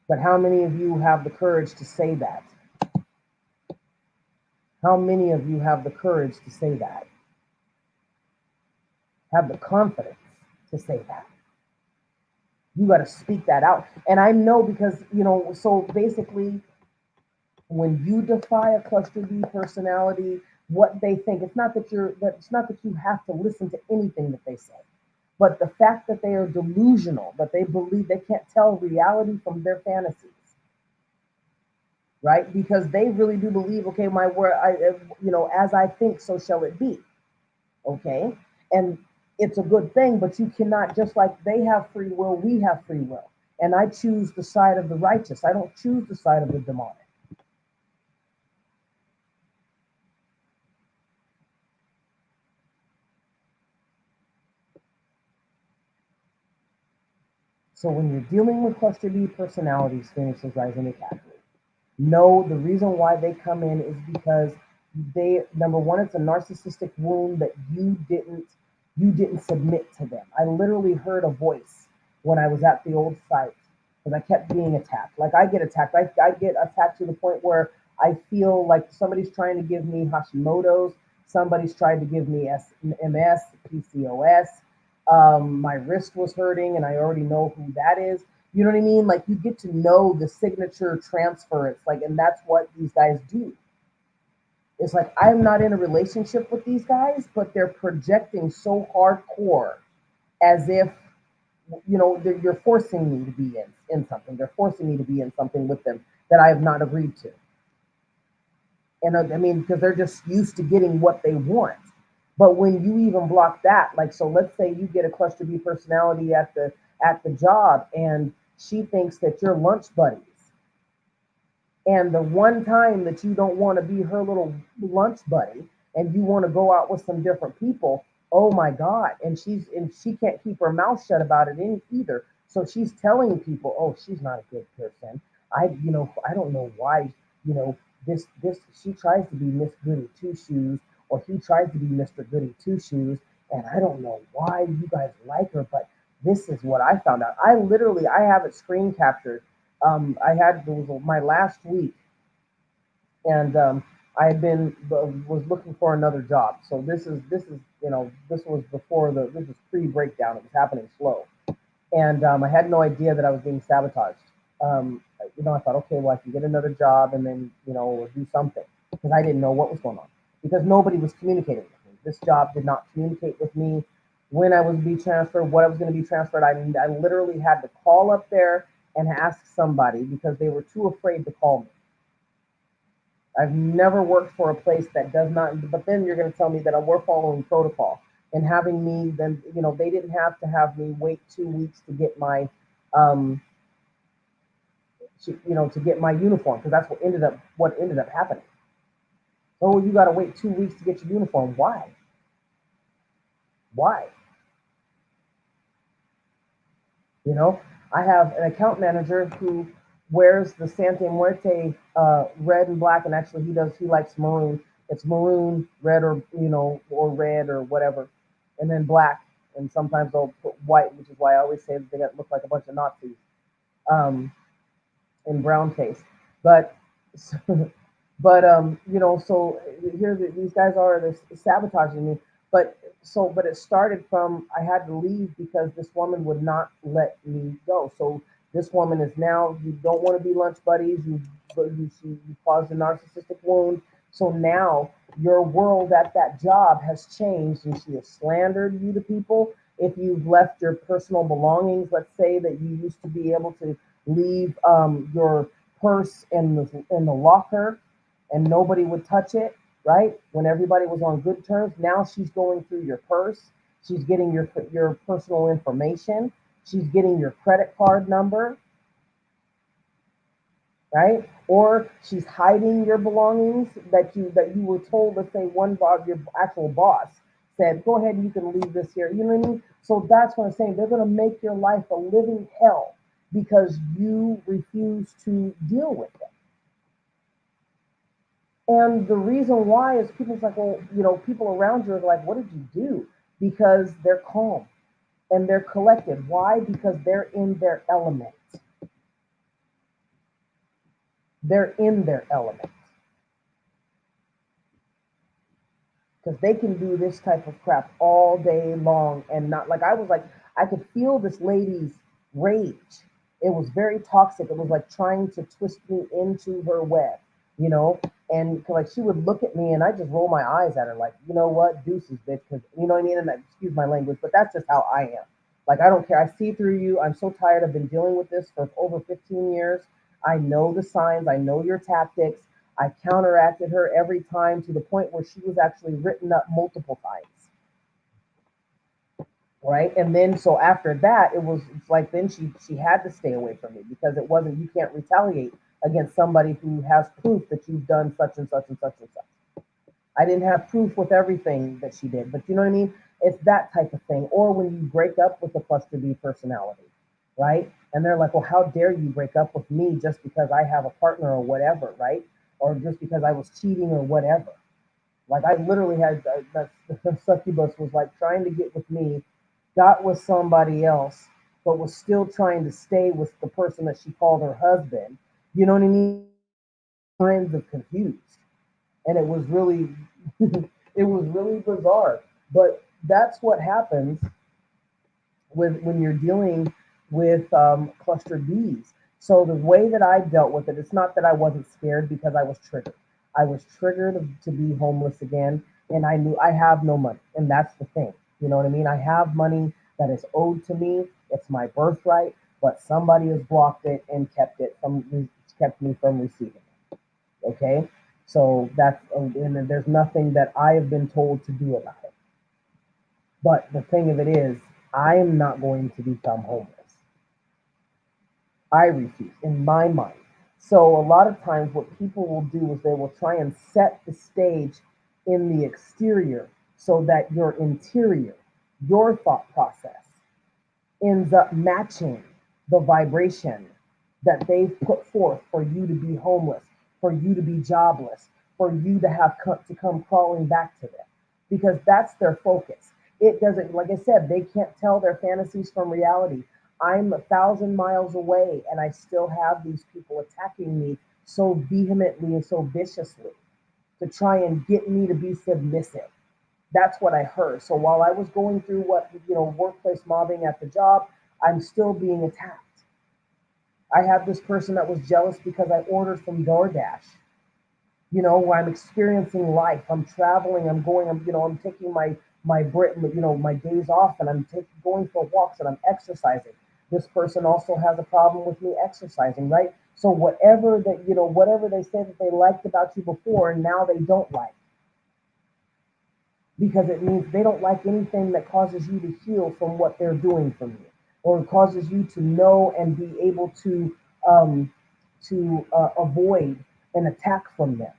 But how many of you have the courage to say that? How many of you have the courage to say that? Have the confidence to say that? You got to speak that out. And I know because, so basically, when you defy a cluster B personality, what they think, it's not that you have to listen to anything that they say, but the fact that they are delusional, that they believe they can't tell reality from their fantasies, right? Because they really do believe, okay, my word, as I think, so shall it be. Okay. And it's a good thing, but you cannot, just like they have free will, we have free will. And I choose the side of the righteous. I don't choose the side of the demonic. So when you're dealing with cluster B personalities, Phoenixes, Rising, and Catholic, no, the reason why they come in is because number one, it's a narcissistic wound that you didn't submit to them. I literally heard a voice when I was at the old site because I kept being attacked. Like I get attacked. I get attacked to the point where I feel like somebody's trying to give me Hashimoto's, somebody's trying to give me MS, PCOS. My wrist was hurting, and I already know who that is. You know what I mean? Like you get to know the signature transference, like, and that's what these guys do. It's like I'm not in a relationship with these guys, but they're projecting so hardcore as if you're forcing me to be in something. They're forcing me to be in something with them that I have not agreed to. And I mean, because they're just used to getting what they want. But when you even block that, like, so let's say you get a cluster B personality at the job, and she thinks that you're lunch buddies. And the one time that you don't want to be her little lunch buddy and you want to go out with some different people, oh my God. And she can't keep her mouth shut about it either. So she's telling people, oh, she's not a good person. I don't know why, this she tries to be Miss Goody Two Shoes, or he tries to be Mr. Goody Two Shoes, and I don't know why you guys like her, but this is what I found out. I have it screen captured. It was my last week, and I had been was looking for another job. So this is this was this was pre-breakdown. It was happening slow, and I had no idea that I was being sabotaged. I thought, okay, well, I can get another job and then do something, because I didn't know what was going on, because nobody was communicating with me. This job did not communicate with me when I was to be transferred, what I was going to be transferred. I literally had to call up there and ask somebody because they were too afraid to call me. I've never worked for a place that does not, but then you're going to tell me that we're following protocol and having me, then, they didn't have to have me wait 2 weeks to get my, to get my uniform, because that's what ended up happening. Oh, you got to wait 2 weeks to get your uniform. Why? Why? I have an account manager who wears the Santa Muerte red and black, and actually he likes maroon. It's maroon, red, or or red or whatever, and then black, and sometimes they'll put white, which is why I always say that they look like a bunch of Nazis um, in brown face. But so here these guys are they're sabotaging me. But it started from I had to leave because this woman would not let me go. So this woman is now you don't want to be lunch buddies. You caused a narcissistic wound. So now your world at that job has changed, and she has slandered you to people. If you've left your personal belongings, let's say that you used to be able to leave your purse in the locker and nobody would touch it, right? When everybody was on good terms, now she's going through your purse. She's getting your personal information. She's getting your credit card number, right? Or she's hiding your belongings that you were told. Let's say one boss, your actual boss, said, "Go ahead, you can leave this here." You know what I mean? So that's what I'm saying. They're going to make your life a living hell because you refuse to deal with it. And the reason why is people's like, well, people around you are like, what did you do? Because they're calm and they're collected. Why? Because they're in their element. They're in their element. Because they can do this type of crap all day long and not like I could feel this lady's rage. It was very toxic. It was like trying to twist me into her web, you know. And like she would look at me and I just roll my eyes at her like, you know what, deuces, bitch, because you know what I mean. And excuse my language, but that's just how I am. Like I don't care. I see through you. I'm so tired. I've been dealing with this for over 15 years. I know the signs. I know your tactics. I counteracted her every time to the point where she was actually written up multiple times. Right. And then so after that, it's like then she had to stay away from me because it wasn't you can't retaliate against somebody who has proof that you've done such and such and such and such. I didn't have proof with everything that she did, but you know what I mean? It's that type of thing. Or when you break up with a cluster B personality, right? And they're like, well, how dare you break up with me just because I have a partner or whatever, right? Or just because I was cheating or whatever. Like I literally had the succubus was like trying to get with me, got with somebody else, but was still trying to stay with the person that she called her husband. You know what I mean? Kinds of confused, and it was really, it was really bizarre. But that's what happens with when you're dealing with cluster Bs. So the way that I dealt with it, it's not that I wasn't scared because I was triggered. I was triggered to be homeless again, and I knew I have no money, and that's the thing. You know what I mean? I have money that is owed to me. It's my birthright, but somebody has blocked it and kept me from receiving it. Okay, so and there's nothing that I have been told to do about it. But the thing of it is, I am not going to become homeless. I refuse in my mind. So a lot of times what people will do is they will try and set the stage in the exterior so that your interior, your thought process ends up matching the vibration that they've put forth for you to be homeless, for you to be jobless, for you to have to come crawling back to them, because that's their focus. It doesn't, like I said, they can't tell their fantasies from reality. I'm 1,000 miles away, and I still have these people attacking me so vehemently and so viciously to try and get me to be submissive. That's what I heard. So while I was going through workplace mobbing at the job, I'm still being attacked. I have this person that was jealous because I ordered from DoorDash. Where I'm experiencing life. I'm traveling. I'm taking my days off, and I'm going for walks, and I'm exercising. This person also has a problem with me exercising, right? So whatever they said that they liked about you before, now they don't like, because it means they don't like anything that causes you to heal from what they're doing from you, or causes you to know and be able um, to avoid an attack from them.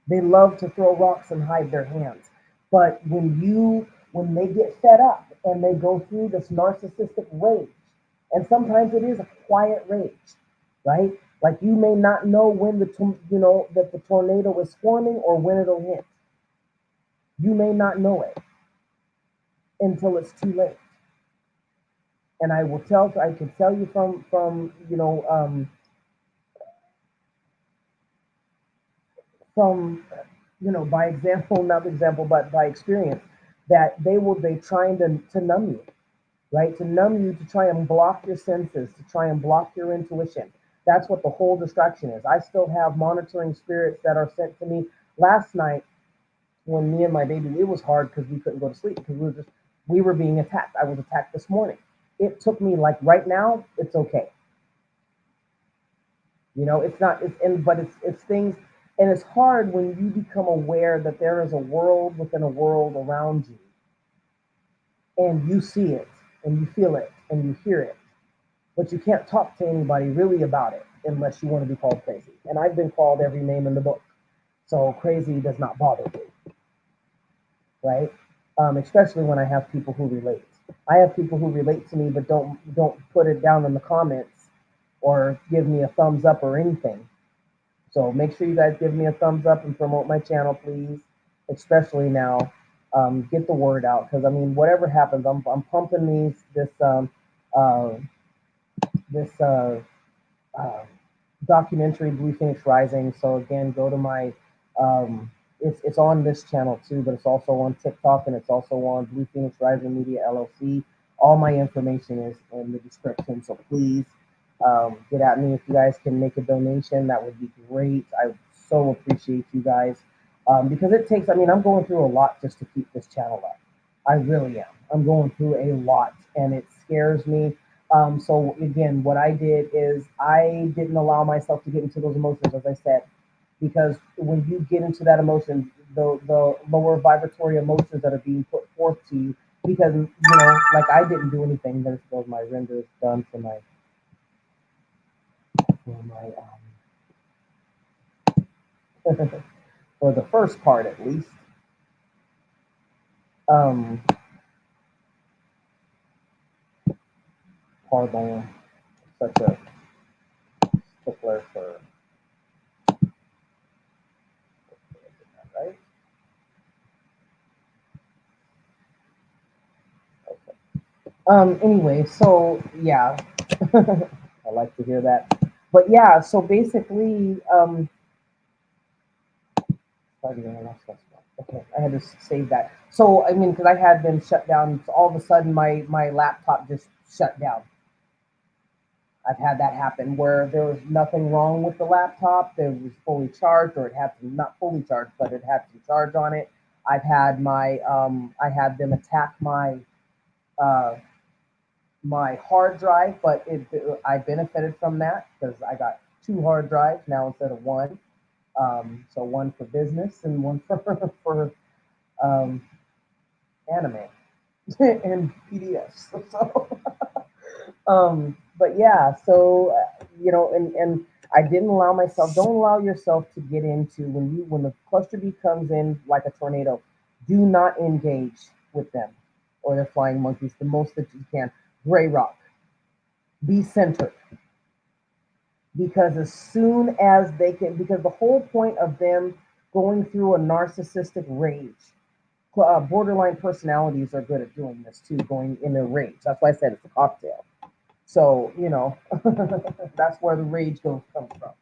They love to throw rocks and hide their hands. But when they get fed up and they go through this narcissistic rage, And sometimes it is a quiet rage, right? Like you may not know when that the tornado is forming or when it'll hit. You may not know it until it's too late. And I can tell you from by example, not example, but by experience, that they trying to numb you, right? To numb you, to try and block your senses, to try and block your intuition. That's what the whole distraction is. I still have monitoring spirits that are sent to me. Last night, when me and my baby, it was hard because we couldn't go to sleep because we were being attacked. I was attacked this morning. It took me, like, right now, it's okay. It's not, but it's things, and it's hard when you become aware that there is a world within a world around you, and you see it, and you feel it, and you hear it, but you can't talk to anybody really about it unless you want to be called crazy. And I've been called every name in the book, so crazy does not bother me, right? Especially when I have people who relate. I have people who relate to me, but don't put it down in the comments or give me a thumbs up or anything. So make sure you guys give me a thumbs up and promote my channel, please. Especially now, get the word out, because I mean, whatever happens, I'm pumping uh, this uh, documentary, Blue Phoenix Rising. So again, go to my it's on this channel too, but it's also on TikTok, and it's also on Blue Phoenix Rising Media LLC. All my information is in the description, so please get at me if you guys can make a donation. That would be great. I so appreciate you guys, because it takes. I mean, I'm going through a lot just to keep this channel up. I really am. I'm going through a lot, and it scares me. So again, what I did is I didn't allow myself to get into those emotions, as I said, because when you get into that emotion, the lower vibratory emotions that are being put forth to you, because like I didn't do anything. There's my render is done for my for the first part at least. Um, Pardon, such a stickler for right. Okay. Anyway, so yeah, I like to hear that. But yeah, so basically, okay, I had to save that. So I mean, because I had been shut down, so all of a sudden my laptop just shut down. I've had that happen where there was nothing wrong with the laptop. It was fully charged, or it had to not fully charged, but it had some charge on it. I had them attack uh, my hard drive, but I benefited from that because I got two hard drives now instead of one. So one for business and one for for um, anime and PDFs. So, but yeah, so and I didn't allow myself. Don't allow yourself to get into when the cluster bee comes in like a tornado. Do not engage with them or their flying monkeys the most that you can. Gray rock. Be centered, because as soon as they can, because the whole point of them going through a narcissistic rage, borderline personalities are good at doing this too, going in a rage. That's why I said it's a cocktail. So that's where the rage comes from.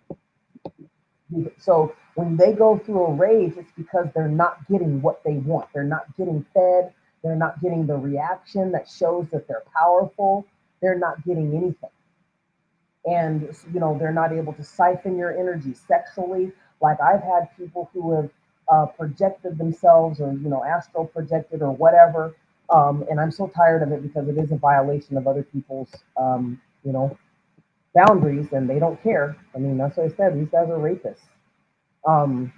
So when they go through a rage, it's because they're not getting what they want. They're not getting fed. They're not getting the reaction that shows that they're powerful. They're not getting anything, and they're not able to siphon your energy sexually. Like I've had people who have projected themselves, or astral projected or whatever, and I'm so tired of it because it is a violation of other people's you know boundaries, and they don't care. I mean, that's what I said, these guys are rapists, um,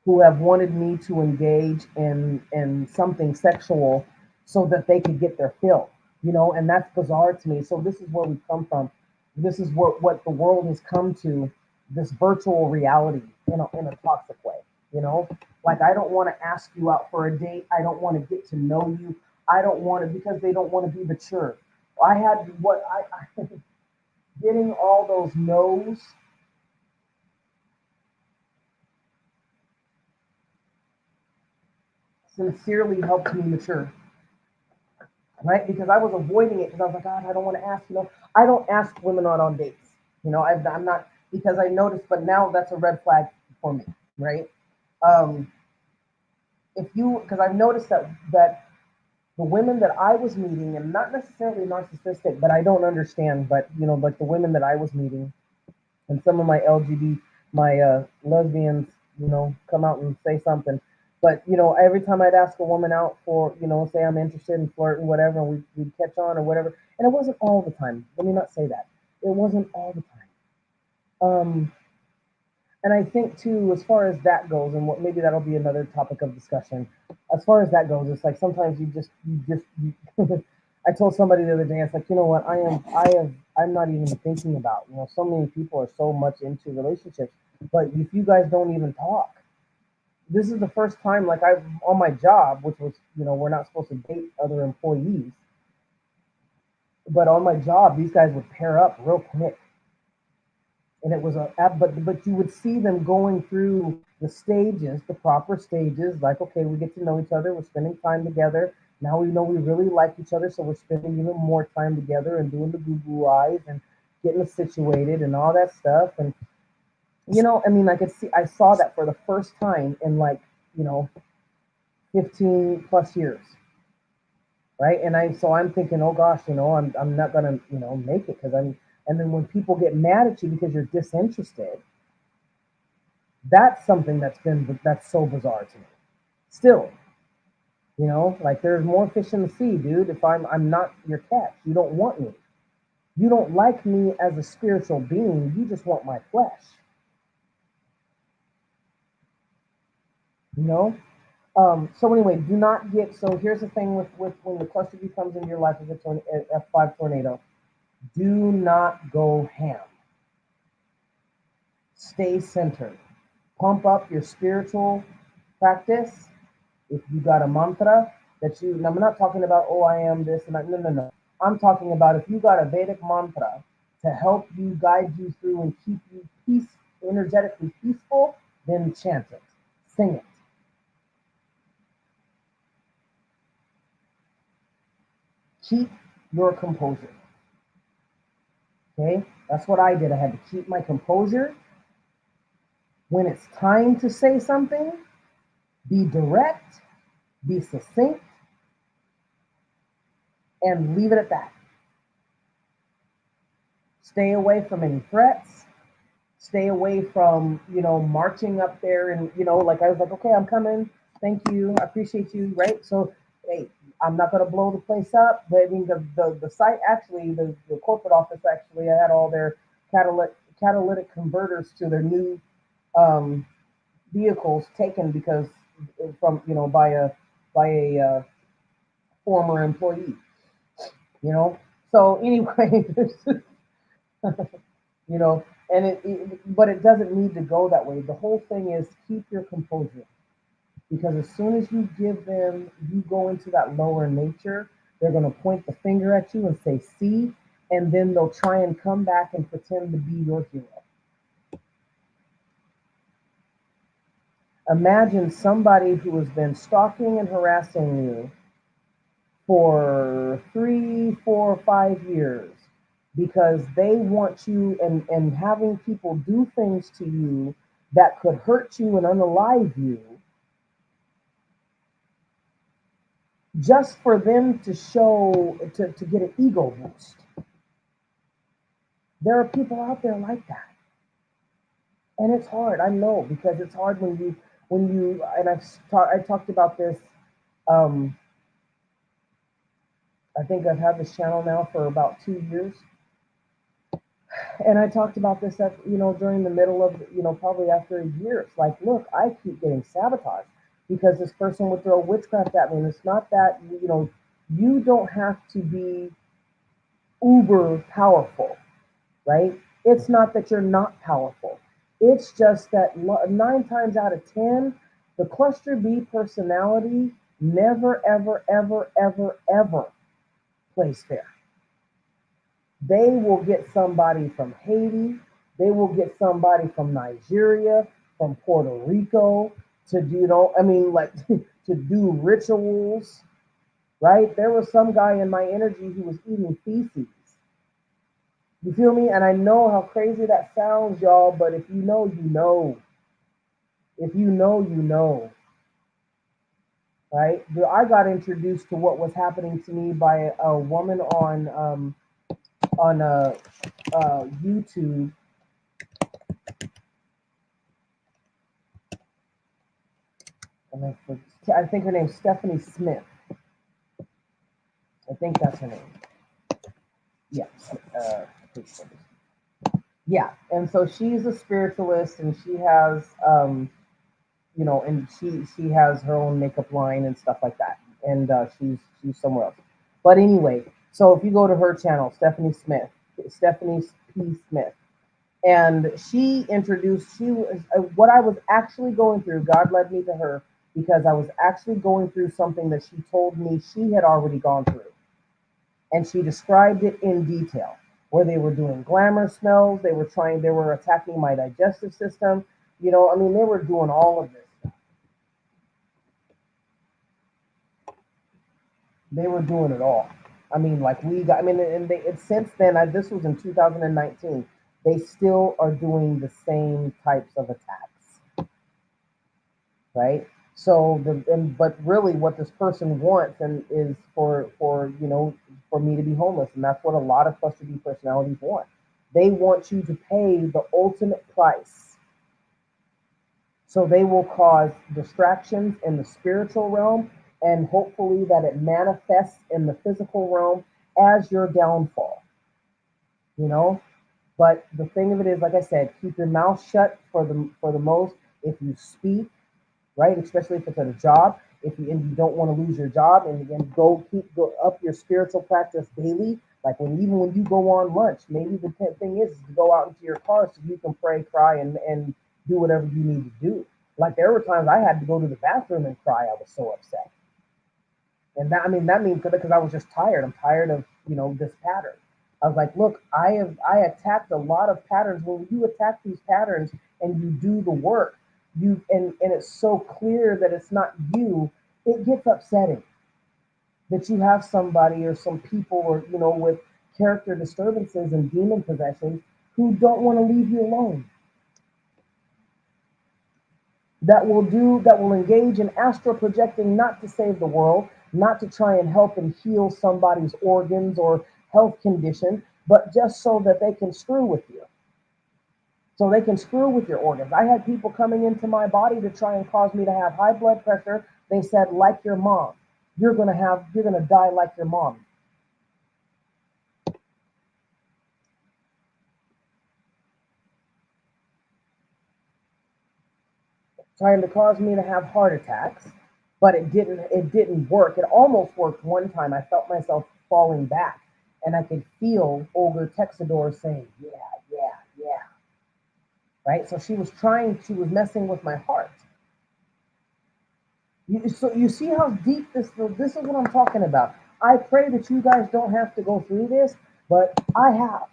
who have wanted me to engage in something sexual so that they could get their fill, and that's bizarre to me. So this is where we come from. This is what the world has come to, this virtual reality in a toxic way, like I don't want to ask you out for a date. I don't want to get to know you. I don't want to, because they don't want to be mature. I had I getting all those no's sincerely helped me mature, right? Because I was avoiding it because I was like, God, I don't want to ask. I don't ask women out on dates. I'm not because I noticed, but now that's a red flag for me, right? Um, if you, because I've noticed that the women that I was meeting, and not necessarily narcissistic, but I don't understand, but like the women that I was meeting, and some of my lesbians, come out and say something. But every time I'd ask a woman out for, say I'm interested in flirting, whatever, and we'd catch on or whatever, and it wasn't all the time. Let me not say that. It wasn't all the time. And I think too, as far as that goes, and what maybe that'll be another topic of discussion. As far as that goes, it's like sometimes I told somebody the other day, it's like, you know what, I'm not even thinking about. So many people are so much into relationships, but if you guys don't even talk, this is the first time, like I on my job, which was, we're not supposed to date other employees, but on my job, these guys would pair up real quick and it was but you would see them going through the stages, the proper stages, like, okay, we get to know each other, we're spending time together, now we know we really like each other, so we're spending even more time together and doing the goo eyes and getting us situated and all that stuff. And I mean, I saw that for the first time in, like, you know 15 plus years, right? And I'm thinking, oh gosh, I'm not gonna, make it, because I'm and then when people get mad at you because you're disinterested, that's something that's so bizarre to me. Still, like, there's more fish in the sea, dude. If I'm not your catch, you don't want me. You don't like me as a spiritual being. You just want my flesh. You know. So anyway, do not get. So here's the thing with when the cluster B comes into your life as a F5 tornado. Do not go ham. Stay centered. Pump up your spiritual practice. If you got a mantra and I'm not talking about, oh, I am this and that. No, no, no. I'm talking about if you got a Vedic mantra to help you, guide you through, and keep you energetically peaceful, then chant it, sing it. Keep your composure. Okay? That's what I did. I had to keep my composure. When it's time to say something, be direct, be succinct, and leave it at that. Stay away from any threats. Stay away from, marching up there and, like, I was like, okay, I'm coming. Thank you. I appreciate you. Right. So, hey, I'm not going to blow the place up. But I mean, the site, actually, the corporate office, actually, I had all their catalytic converters to their new um, vehicles taken because from, by a former employee, So anyway, you know, and but it doesn't need to go that way. The whole thing is keep your composure, because as soon as you go into that lower nature, they're going to point the finger at you and say, see, and then they'll try and come back and pretend to be your hero. Imagine somebody who has been stalking and harassing you for 3, 4, 5 years because they want you, and having people do things to you that could hurt you and unalive you just for them to get an ego boost. There are people out there like that. And it's hard, I know, because it's hard when you and I talked about this. um I think I've had this channel now for about 2 years. And I talked about this during the middle of, probably after a year. It's like, look, I keep getting sabotaged because this person would throw witchcraft at me. And it's not that, you don't have to be uber powerful, right? It's not that you're not powerful. It's just that 9 times out of 10, the cluster B personality never, ever, ever, ever, ever plays fair. They will get somebody from Haiti. They will get somebody from Nigeria, from Puerto Rico to do, I mean, like to do rituals, right? There was some guy in my energy who was eating feces. You feel me? And I know how crazy that sounds, y'all, but if you know, you know. If you know, you know, right? I got introduced to what was happening to me by a woman on YouTube. And I think her name's Stephanie Smith. I think that's her name. Yeah. Yeah. And so she's a spiritualist, and she has, and she has her own makeup line and stuff like that. And she's somewhere else. But anyway, so if you go to her channel, Stephanie P. Smith, and she was what I was actually going through. God led me to her because I was actually going through something that she told me she had already gone through, and she described it in detail. Where they were doing glamour smells, they were attacking my digestive system. I mean, they were doing all of this. They were doing it all. I mean, like I mean, and since then, this was in 2019. They still are doing the same types of attacks, right? So but really, what this person wants and is for me to be homeless, and that's what a lot of cluster B personalities want. They want you to pay the ultimate price. So they will cause distractions in the spiritual realm, and hopefully that it manifests in the physical realm as your downfall. You know, but the thing of it is, like I said, keep your mouth shut for the most. If you speak, right, especially if it's at a job, and you don't want to lose your job, and again, go up your spiritual practice daily. Like even when you go on lunch, maybe the thing is to go out into your car so you can pray, cry, and do whatever you need to do. Like there were times I had to go to the bathroom and cry. I was so upset, and that means because I was just tired. I'm tired of this pattern. I was like, look, I attacked a lot of patterns. When you attack these patterns and you do the work, and it's so clear that it's not you, it gets upsetting that you have somebody or some people or with character disturbances and demon possessions who don't want to leave you alone. That will engage in astral projecting, not to save the world, not to try and help and heal somebody's organs or health condition, but just so that they can screw with you. So they can screw with your organs. I had people coming into my body to try and cause me to have high blood pressure. They said, like your mom, you're gonna die like your mom. Trying to cause me to have heart attacks, but it didn't work. It almost worked one time. I felt myself falling back, and I could feel Olga Texador saying, yeah, yeah, yeah. Right? So she was messing with my heart. So you see how deep this is what I'm talking about. I pray that you guys don't have to go through this, but I have.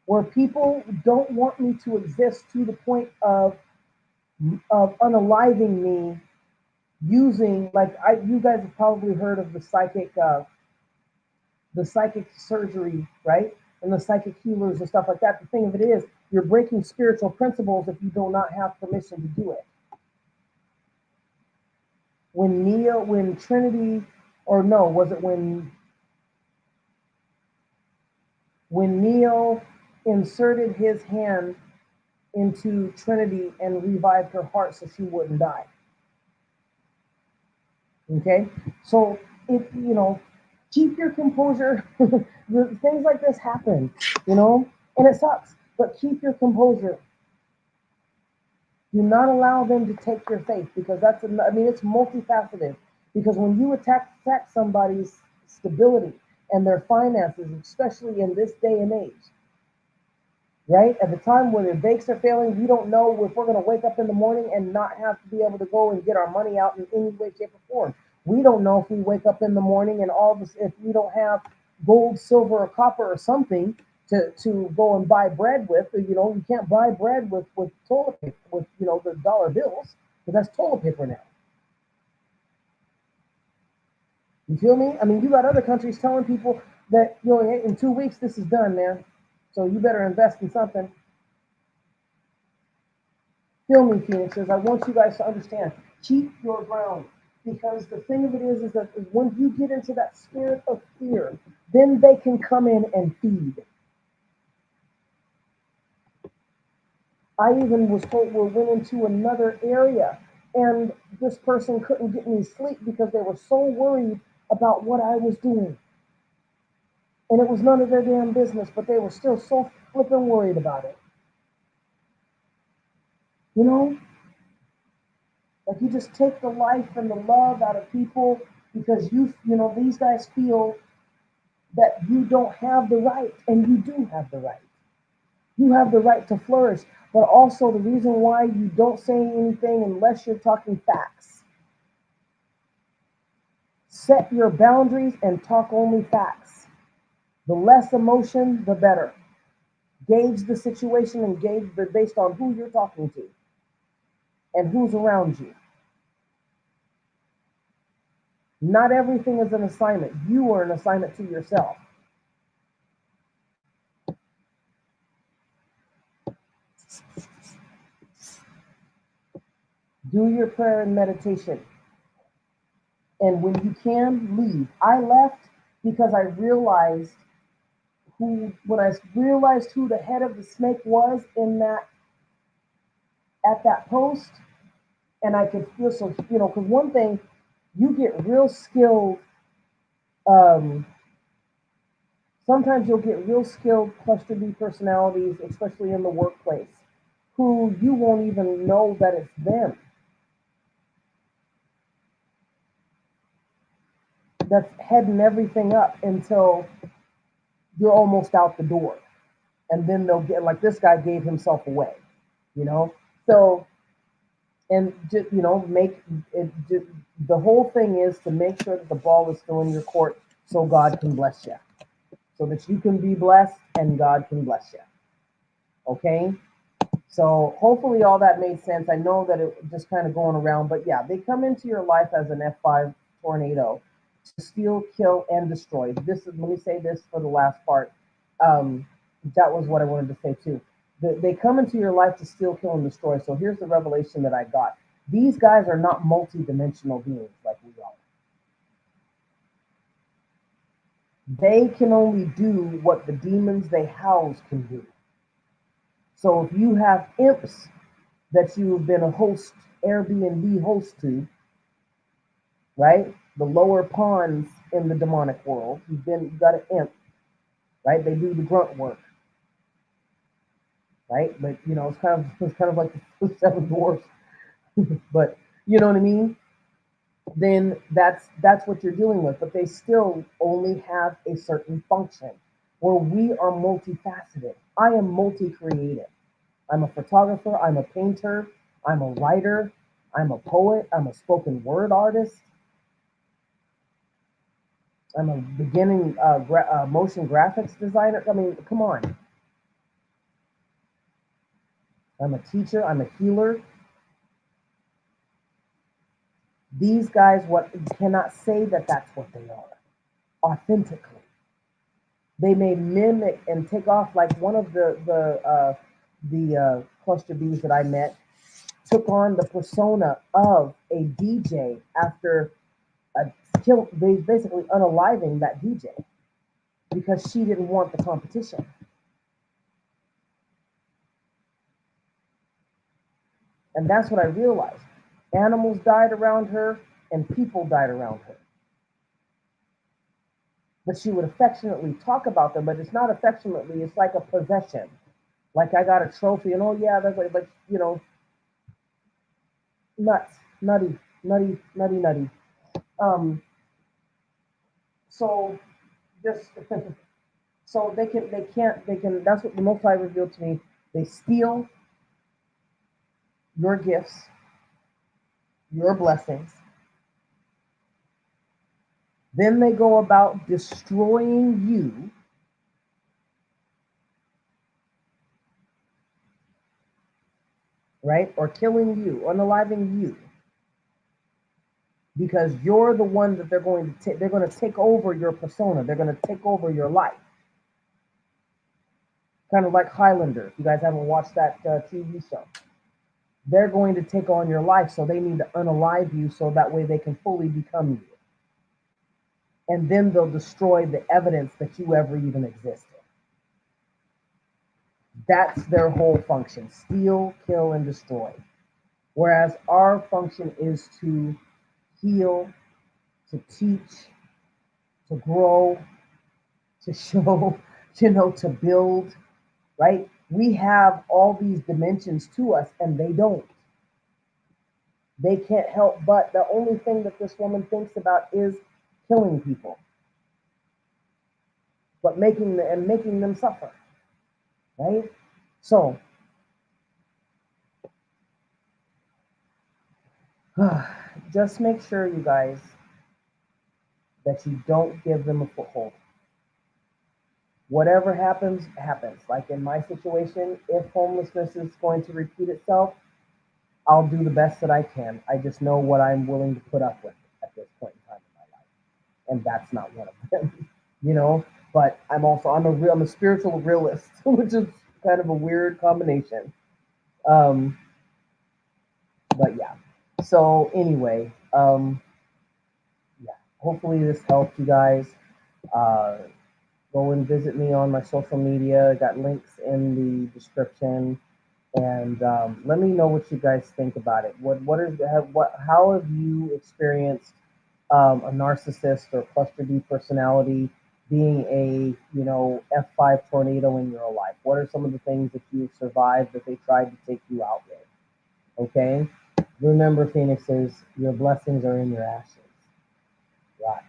Where people don't want me to exist to the point of unaliving me using you guys have probably heard of the psychic surgery, right? And the psychic healers and stuff like that. The thing of it is, you're breaking spiritual principles if you do not have permission to do it. When Trinity, or no, was it when Neo inserted his hand into Trinity and revived her heart so she wouldn't die? Okay, so keep your composure. Things like this happen, and it sucks, but keep your composure. Do not allow them to take your faith, because it's multifaceted. Because when you attack somebody's stability and their finances, especially in this day and age, right? At the time when their banks are failing, we don't know if we're going to wake up in the morning and not have to be able to go and get our money out in any way, shape, or form. We don't know if we wake up in the morning and all this, if we don't have gold, silver, or copper or something to go and buy bread with. You can't buy bread with toilet paper, with, the dollar bills, because that's toilet paper now. You feel me? I mean, you got other countries telling people that, hey, in 2 weeks, this is done, man. So you better invest in something. Feel me, Phoenixes. I want you guys to understand. Keep your ground. Because the thing of it is that when you get into that spirit of fear, then they can come in and feed. I even was told we went into another area, and this person couldn't get me sleep because they were so worried about what I was doing. And it was none of their damn business, but they were still so flipping worried about it. You know? Like, you just take the life and the love out of people because these guys feel that you don't have the right, and you do have the right. You have the right to flourish, but also the reason why you don't say anything unless you're talking facts. Set your boundaries and talk only facts. The less emotion, the better. Gauge the situation and gauge based on who you're talking to and who's around you. Not everything is an assignment. You are an assignment to yourself. Do your prayer and meditation. And when you can, leave. I left because I realized when I realized who the head of the snake was at that post, and I could feel so, because one thing, you get real skilled, sometimes you'll get real skilled cluster B personalities, especially in the workplace, who you won't even know that it's them. That's heading everything up until you're almost out the door. And then they'll get, like, this guy gave himself away, So, and just, make it, the whole thing is to make sure that the ball is still in your court so God can bless you. So that you can be blessed and God can bless you. Okay? So hopefully all that made sense. I know that it just kind of going around, but yeah, they come into your life as an F5 tornado to steal, kill, and destroy. Let me say this for the last part. That was what I wanted to say too. They come into your life to steal, kill, and destroy. So here's the revelation that I got. These guys are not multi-dimensional beings like we are. They can only do what the demons they house can do. So if you have imps that you've been a host, Airbnb host to, right? The lower pawns in the demonic world, you've got an imp, right? They do the grunt work, right? But it's kind of like the seven dwarfs, but you know what I mean? Then that's what you're dealing with. But they still only have a certain function. Where we are multifaceted. I am multi-creative. I'm a photographer. I'm a painter. I'm a writer. I'm a poet. I'm a spoken word artist. I'm a beginning motion graphics designer. I mean, come on. I'm a teacher. I'm a healer. These guys cannot say that that's what they are authentically. They may mimic and take off, like one of the cluster bees that I met took on the persona of a DJ after they basically unaliving that DJ because she didn't want the competition. And that's what I realized. Animals died around her and people died around her. But she would affectionately talk about them, but it's not affectionately, it's like a possession. Like, I got a trophy, and oh yeah, that's like nuts, nutty. So just so they can. That's what the Most High revealed to me. They steal your gifts, your blessings. Then they go about destroying you, right? Or killing you, unaliving you, because you're the one that they're going to take over your persona. They're going to take over your life. Kind of like Highlander. If you guys haven't watched that TV show, they're going to take on your life, so they need to unalive you so that way they can fully become you. And then they'll destroy the evidence that you ever even existed. That's their whole function: steal, kill, and destroy. Whereas our function is to heal, to teach, to grow, to show, to build, right? We have all these dimensions to us, and they don't. They can't help but the only thing that this woman thinks about is killing people, but making them suffer, right? So just make sure, you guys, that you don't give them a foothold. Whatever happens, happens. Like in my situation, if homelessness is going to repeat itself, I'll do the best that I can. I just know what I'm willing to put up with at this point in time in my life, and that's not one of them, you know. But I'm a spiritual realist, which is kind of a weird combination. Um, but yeah. So anyway, yeah. Hopefully this helped you guys. Uh, Go and visit me on my social media. I got links in the description, and let me know what you guys think about it. How have you experienced a narcissist or cluster B personality being a F5 tornado in your life? What are some of the things that you've survived that they tried to take you out with? Okay, remember, Phoenixes, your blessings are in your ashes. Right.